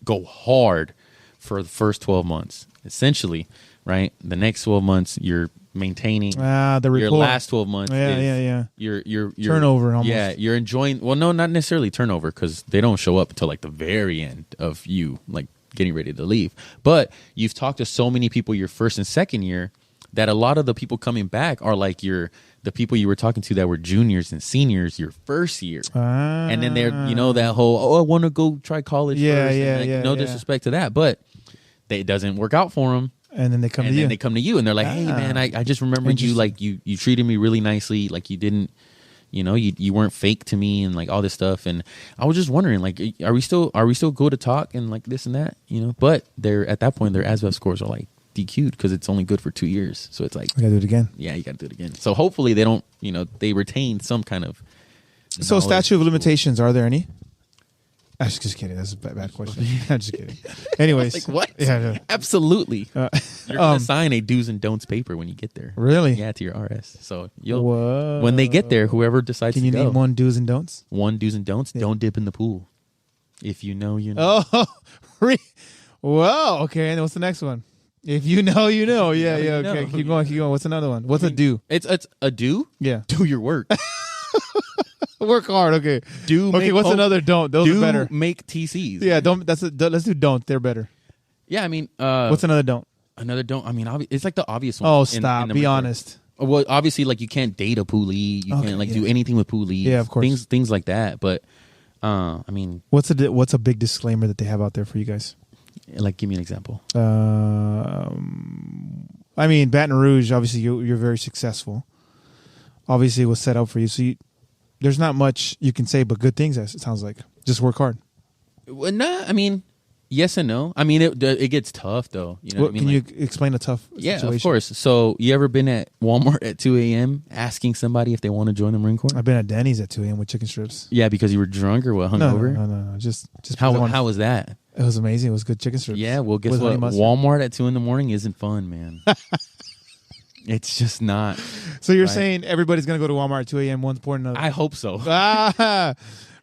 S4: go hard for the first 12 months, essentially, right? The next 12 months you're maintaining your last 12 months.
S3: Yeah.
S4: Your
S3: turnover almost.
S4: Yeah, you're enjoying. Well, no, not necessarily turnover because they don't show up until like the very end of you like getting ready to leave. But you've talked to so many people your first and second year that a lot of the people coming back are like the people you were talking to that were juniors and seniors your first year. And then they're, that whole, I want to go try college first. And no disrespect to that, but it doesn't work out for them.
S3: And then they come to you.
S4: And then they come to you and they're like, hey, man, I just remembered you, like, you treated me really nicely. Like, you didn't, you weren't fake to me and, like, all this stuff. And I was just wondering, like, are we still go to talk and, like, this and that, But at that point, their ASVAB scores are, like, DQ'd because it's only good for 2 years. So it's like,
S3: you got to do it again.
S4: Yeah, you got to do it again. So hopefully they don't, they retain some kind of.
S3: So statute of limitations, are there any? I'm just kidding. That's a bad question. I'm just kidding. Anyways.
S4: Like what?
S3: Yeah, no.
S4: Absolutely. You're going to sign a do's and don'ts paper when you get there.
S3: Really?
S4: Yeah, to your RS. So when they get there, whoever decides
S3: Can you name one do's and don'ts?
S4: One do's and don'ts? Yeah. Don't dip in the pool. If you know, you know.
S3: Oh, well, okay. And what's the next one? If you know, you know. Yeah, okay. Keep going. What's another one? What's a do?
S4: It's a do?
S3: Yeah.
S4: Do your work.
S3: Work hard. Okay. What's another don't? Those are better.
S4: Make TCs.
S3: Yeah. Don't. Let's do don't. They're better.
S4: Yeah. I mean.
S3: What's another don't?
S4: Another don't. I mean, it's like the obvious one.
S3: Oh, stop. Be honest.
S4: Well, obviously, like you can't date a poolee. You can't do anything with poolees.
S3: Yeah, of course.
S4: Things like that. But I mean,
S3: what's a big disclaimer that they have out there for you guys?
S4: Like, give me an example.
S3: I mean, Baton Rouge. Obviously, you're very successful. Obviously, it was set up for you. So there's not much you can say but good things. It sounds like just work hard.
S4: Well, nah, I mean, yes and no. I mean, it gets tough though. You know what I mean?
S3: Can you explain a tough situation?
S4: Yeah, of course. So you ever been at Walmart at 2 a.m. asking somebody if they want to join the Marine Corps?
S3: I've been at Denny's at 2 a.m. with chicken strips.
S4: Yeah, because you were drunk or what? Hungover?
S3: No. Just
S4: how was that?
S3: It was amazing. It was good chicken strips.
S4: Yeah. Well, guess what? Walmart at 2 a.m. isn't fun, man. It's just not.
S3: So you're saying everybody's going to go to Walmart at 2 a.m. one point or another?
S4: I hope so.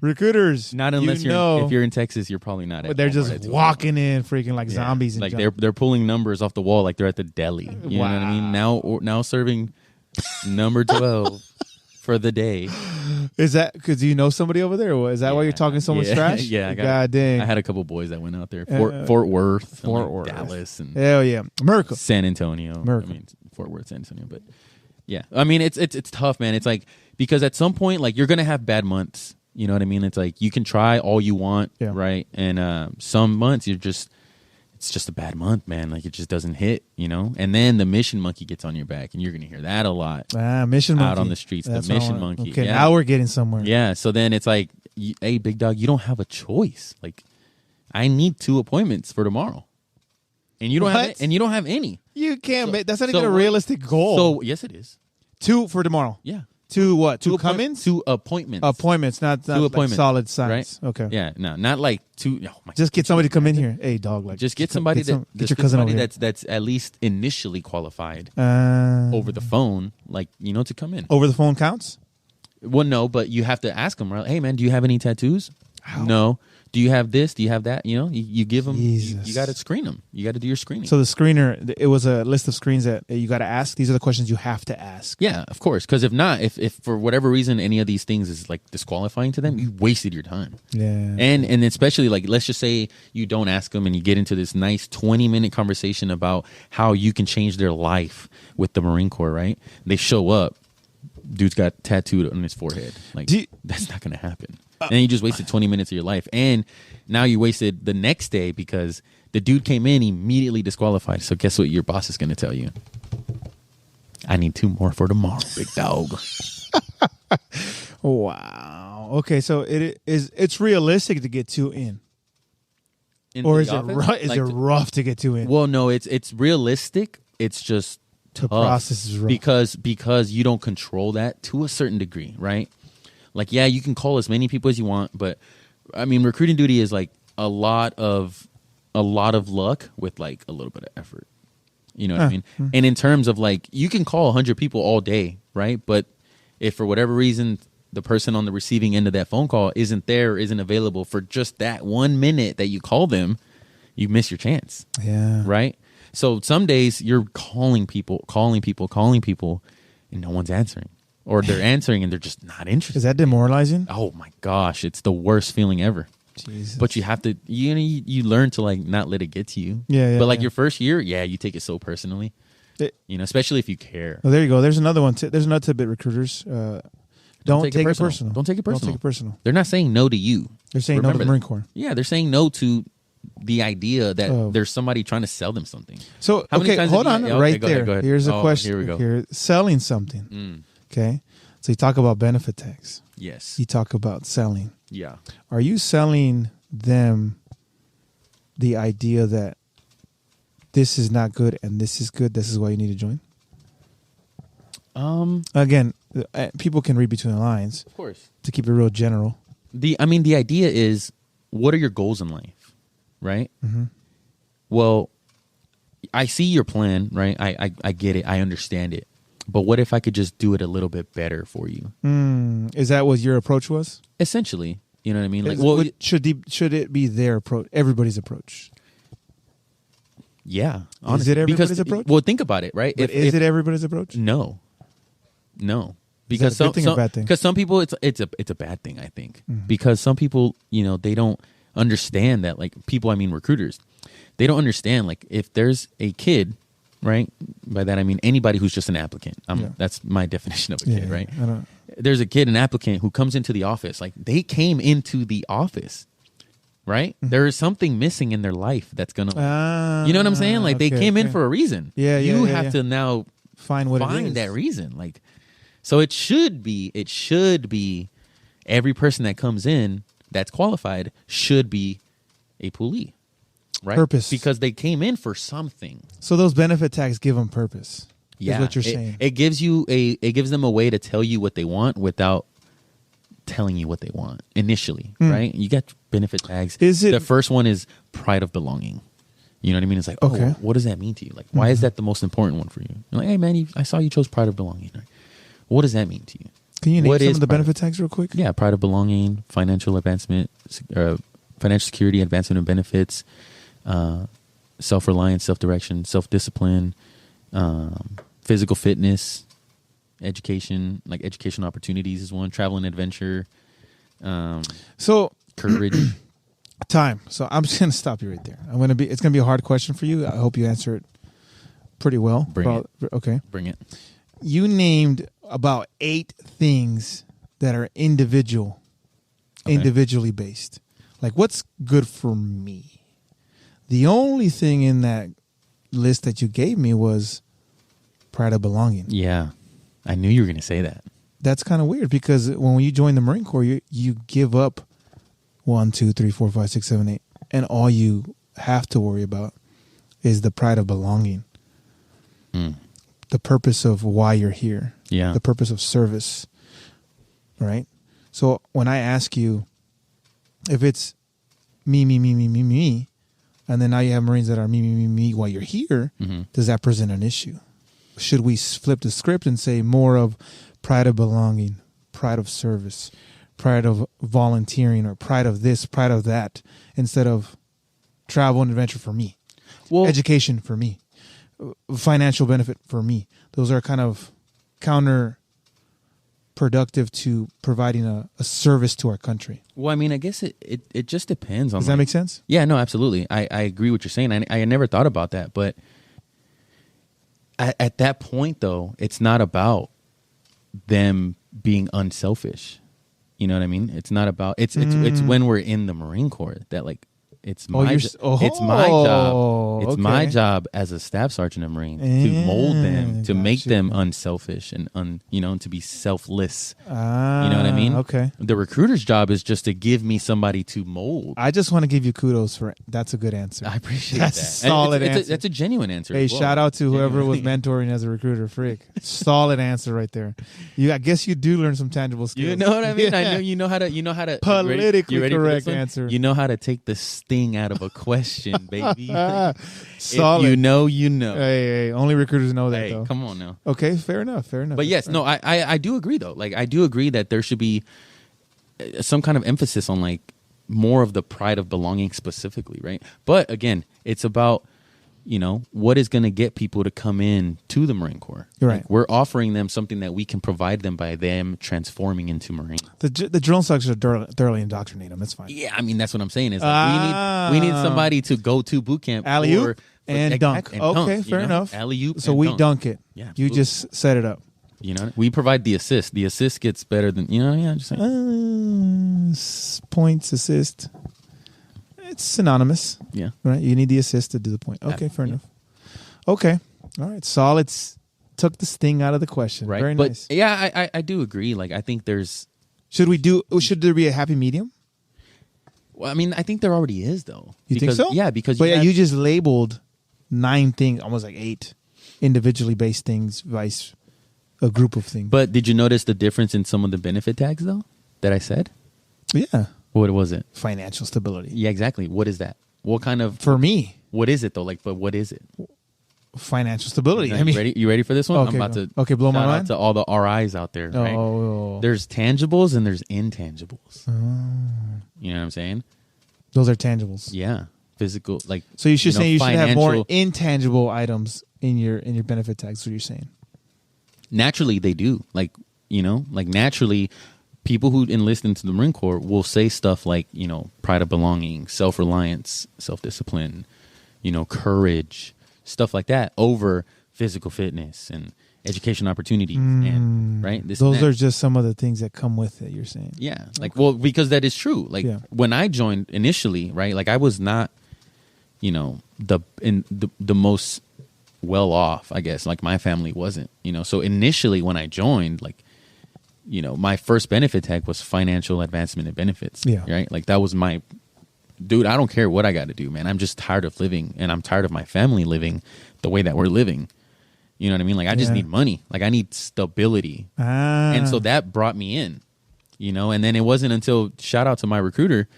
S3: Recruiters.
S4: Not unless if you're in Texas, you're probably not.
S3: But they're just walking in freaking like zombies. And
S4: like they're pulling numbers off the wall like they're at the deli. You know what I mean? Now serving number 12 for the day. Is that because you know somebody over there? Or is that why you're talking so much trash? Yeah. God dang. I had a couple boys that went out there. Fort Worth, Dallas, and
S3: hell yeah, America,
S4: San Antonio. I mean, Fort Worth, San Antonio, but yeah, I mean it's tough, man. It's like because at some point, like you're gonna have bad months. You know what I mean? It's like you can try all you want, right? And some months it's just a bad month, man. Like it just doesn't hit, And then the mission monkey gets on your back, and you're gonna hear that a lot.
S3: Mission monkey
S4: out on the streets. That's the mission monkey.
S3: Okay, now we're getting somewhere.
S4: Yeah. So then it's like, hey, big dog, you don't have a choice. Like, I need 2 appointments for tomorrow. And you don't have any. You can't make that's not even a realistic goal. So yes, it is. 2 for tomorrow. Yeah. 2 what? 2 come-ins? 2 appointments. Appointments, not 2 appointments. Like solid science. Right? Okay. Yeah. No, not like 2. Oh my just get somebody to come in here. Hey, dog. Like just get somebody get your cousin over here. That's at least initially qualified over the phone, like to come in. Over the phone counts? Well, no, but you have to ask them. Right? Hey, man, do you have any tattoos? How? No. Do you have this? Do you have that? You give them. You got to screen them. You got to do your screening. So the screener, it was a list of screens that you got to ask. These are the questions you have to ask. Yeah, of course. Because if not, if for whatever reason any of these things is like disqualifying to them, you wasted your time. Yeah. And especially like let's just say you don't ask them and you get into this nice 20-minute conversation about how you can change their life with the Marine Corps. Right? They show up. Dude's got tattooed on his forehead. Like that's not going to happen. And you just wasted 20 minutes of your life. And now you wasted the next day because the dude came in immediately disqualified. So guess what your boss is going to tell you? I need 2 more for tomorrow, big dog. Wow. Okay, so it's realistic to get 2 in. Or is it rough to get 2 in? Well, no, it's realistic. It's just tough. The process is rough. Because you don't control that to a certain degree, right? Like, yeah, you can call as many people as you want, but I mean, recruiting duty is like a lot of luck with like a little bit of effort. You know what I mean? And in terms of like, you can call 100 people all day, right? But if for whatever reason the person on the receiving end of that phone call isn't there, isn't available for just that 1 minute that you call them, you miss your chance. Yeah. Right? So some days you're calling people, and no one's answering. Or they're answering and they're just not interested. Is that demoralizing? Oh my gosh, it's the worst feeling ever. Jesus. But you have to, you learn to like not let it get to you. Yeah. But like your first year, you take it so personally. Especially if you care.
S3: Well, there you go. There's another one. There's another tidbit, recruiters. Don't take it personal.
S4: Don't take it personal.
S3: Don't take it personal.
S4: They're not saying no to you.
S3: They're saying no to the Marine Corps.
S4: Yeah, they're saying no to the idea that there's somebody trying to sell them something.
S3: So, hold on. Right there.
S4: Go ahead.
S3: Here's a question.
S4: Here we go.
S3: Selling something. Okay. So you talk about benefit tags.
S4: Yes.
S3: You talk about selling.
S4: Yeah.
S3: Are you selling them the idea that this is not good and this is good? This is why you need to join? Again, people can read between the lines.
S4: Of course.
S3: To keep it real general.
S4: The idea is, what are your goals in life, right? Mm-hmm. Well, I see your plan, right? I get it. I understand it. But what if I could just do it a little bit better for you?
S3: Is that what your approach was?
S4: Essentially, you know what I mean?
S3: Like, should it be their approach? Everybody's approach?
S4: Yeah,
S3: honestly. Is it everybody's approach?
S4: Well, think about it, right?
S3: But is it everybody's approach?
S4: No, because
S3: is that a good thing or bad thing?
S4: Because some people, it's a bad thing, I think, because some people, they don't understand that. Like people, recruiters, they don't understand. Like if there's a kid. Right? By that I mean anybody who's just an applicant. That's my definition of a kid, right? There's a kid, an applicant, who comes into the office. Like they came into the office, right? Mm-hmm. There is something missing in their life that's gonna, you know what I'm saying? Like they came in for a reason. You have to now find that reason. Like, so it should be every person that comes in that's qualified should be a poolee. Right?
S3: Purpose.
S4: Because they came in for something.
S3: So those benefit tags give them purpose.
S4: Yeah.
S3: Is what you're saying.
S4: It gives them a way to tell you what they want without telling you what they want initially, right? You get benefit tags. The first one is pride of belonging. You know what I mean? It's like, what does that mean to you? Like, why is that the most important one for you? You're like, hey man, I saw you chose pride of belonging. Right? What does that mean to you?
S3: Can you name some of the benefit tags real quick?
S4: Yeah, pride of belonging, financial advancement, financial security, advancement of benefits, self-reliance, self-direction, self-discipline, physical fitness, education, like educational opportunities is one, travel and adventure,
S3: so
S4: courage.
S3: Time. So I'm just going to stop you right there. It's going to be a hard question for you. I hope you answer it pretty well.
S4: Bring it.
S3: Okay.
S4: Bring it.
S3: You named about 8 things that are individually based. Like what's good for me? The only thing in that list that you gave me was pride of belonging.
S4: Yeah. I knew you were going to say that.
S3: That's kind of weird because when you join the Marine Corps, you give up 1, 2, 3, 4, 5, 6, 7, 8. And all you have to worry about is the pride of belonging. The purpose of why you're here.
S4: Yeah.
S3: The purpose of service. Right? So when I ask you if it's me, and then now you have Marines that are me while you're here, does that present an issue? Should we flip the script and say more of pride of belonging, pride of service, pride of volunteering, or pride of this, pride of that, instead of travel and adventure for me, education for me, financial benefit for me? Those are kind of counterproductive to providing a service to our country.
S4: Well, I guess it just depends on.
S3: Does that make sense?
S4: Yeah, no, absolutely. I agree what you're saying. I never thought about that, but at that point, though, it's not about them being unselfish. You know what I mean? It's not about it's when we're in the Marine Corps that like it's my job. It's my job as a staff sergeant of Marine to mold them, to make them unselfish and to be selfless. You know what I mean?
S3: Okay.
S4: The recruiter's job is just to give me somebody to mold.
S3: I just want to give you kudos for that's a good answer.
S4: I appreciate
S3: that's
S4: that.
S3: A solid answer.
S4: That's a genuine answer.
S3: Hey, shout out to whoever was mentoring as a recruiter. Frick, solid answer right there. I guess you do learn some tangible skills.
S4: You know what I mean?
S3: Yeah.
S4: I know you know how to
S3: politically
S4: ready
S3: correct answer.
S4: You know how to take the sting out of a question, baby.
S3: Solid.
S4: If you know.
S3: Hey, only recruiters know that.
S4: Hey,
S3: though.
S4: come on now.
S3: Okay, fair enough.
S4: But yes, no, I do agree though. Like I do agree that there should be some kind of emphasis on like more of the pride of belonging specifically, right? But again, it's about what is going to get people to come in to the Marine Corps.
S3: Right.
S4: Like, we're offering them something that we can provide them by them transforming into Marine.
S3: The drill instructors are thoroughly indoctrinate them. That's fine.
S4: Yeah, that's what I'm saying. Is like we need somebody to go to boot camp
S3: Alley-oop? And dunk. Okay, fair enough.
S4: Alley-oop.
S3: So we dunk it.
S4: Yeah,
S3: You
S4: absolutely.
S3: just set it up.
S4: You know, we provide the assist. The assist gets better than just saying.
S3: Points, assist. It's synonymous.
S4: Yeah.
S3: Right? You need the assist to do the point. Okay, fair enough. Okay. All right. Solid took the sting out of the question.
S4: Right.
S3: Very
S4: but
S3: nice.
S4: yeah, I do agree. Like, I think there's.
S3: Should there be a happy medium?
S4: Well, I mean, I think there already is, though.
S3: You think so?
S4: Yeah, because
S3: you just labeled 9 things, almost like 8 individually based things, vice a group of things.
S4: But did you notice the difference in some of the benefit tags, though, that I said?
S3: Yeah.
S4: What was it?
S3: Financial stability.
S4: Yeah, exactly. What is that? What kind of?
S3: For me.
S4: What is it, though? Like, but what is it?
S3: Financial stability.
S4: You ready for this one?
S3: Okay,
S4: I'm about to.
S3: Okay, blow my
S4: shout out
S3: mind.
S4: to all the RIs out there. Right?
S3: Oh.
S4: There's tangibles and there's intangibles. You know what I'm saying?
S3: Those are tangibles.
S4: Yeah, physical. Like,
S3: So you should say you should have more
S4: financial-
S3: intangible items in your benefit tags. That's what you're saying.
S4: Naturally, they do. Like, naturally, people who enlist into the Marine Corps will say stuff like, pride of belonging, self-reliance, self-discipline, courage, stuff like that over physical fitness and education opportunities. And right,
S3: Those are just some of the things that come with it. You're saying.
S4: Yeah, like because that is true. Like when I joined initially, right, like I was not, the most well off, I guess. Like my family wasn't, So initially when I joined, like, my first benefit tag was financial advancement and benefits.
S3: Yeah.
S4: Right. Like that was my dude. I don't care what I got to do, man. I'm just tired of living, and I'm tired of my family living the way that we're living. You know what I mean? Like I just need money. Like I need stability. And so that brought me in, and then it wasn't until, shout out to my recruiter,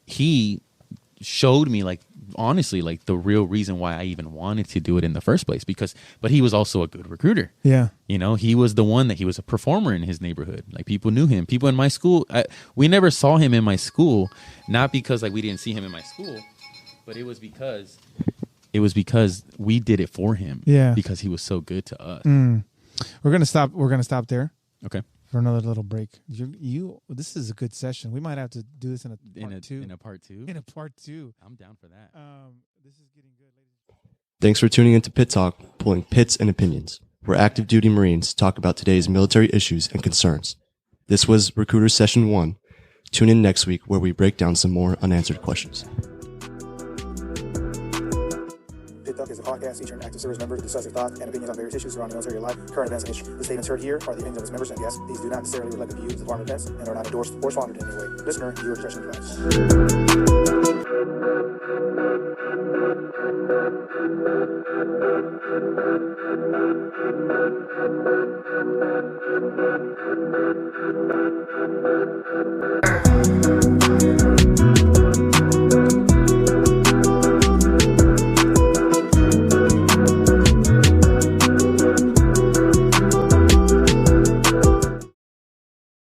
S4: he showed me, like, honestly, like the real reason why I even wanted to do it in the first place, but he was also a good recruiter.
S3: Yeah.
S4: He was the one that he was a performer in his neighborhood. Like people knew him. People in my school, we never saw him in my school, not because like we didn't see him in my school, but it was because we did it for him.
S3: Yeah.
S4: Because he was so good to us.
S3: We're gonna stop there.
S4: Okay.
S3: For another little break. This is a good session. We might have to do this in a part two.
S4: In a part two?
S3: In a part 2.
S4: I'm down for that.
S3: This is getting good, ladies.
S5: Thanks for tuning into Pit Talk, pulling pits and opinions, where active duty Marines talk about today's military issues and concerns. This was Recruiter Session 1. Tune in next week where we break down some more unanswered questions.
S1: Pit Talk is a podcast featuring active service members who discuss their thoughts and opinions on various issues surrounding military life, current events, and issues. The statements heard here are the opinions of its members and guests. These do not necessarily reflect the views of the Department of Defense and are not endorsed or sponsored in any way. Listener, viewer discretion advised.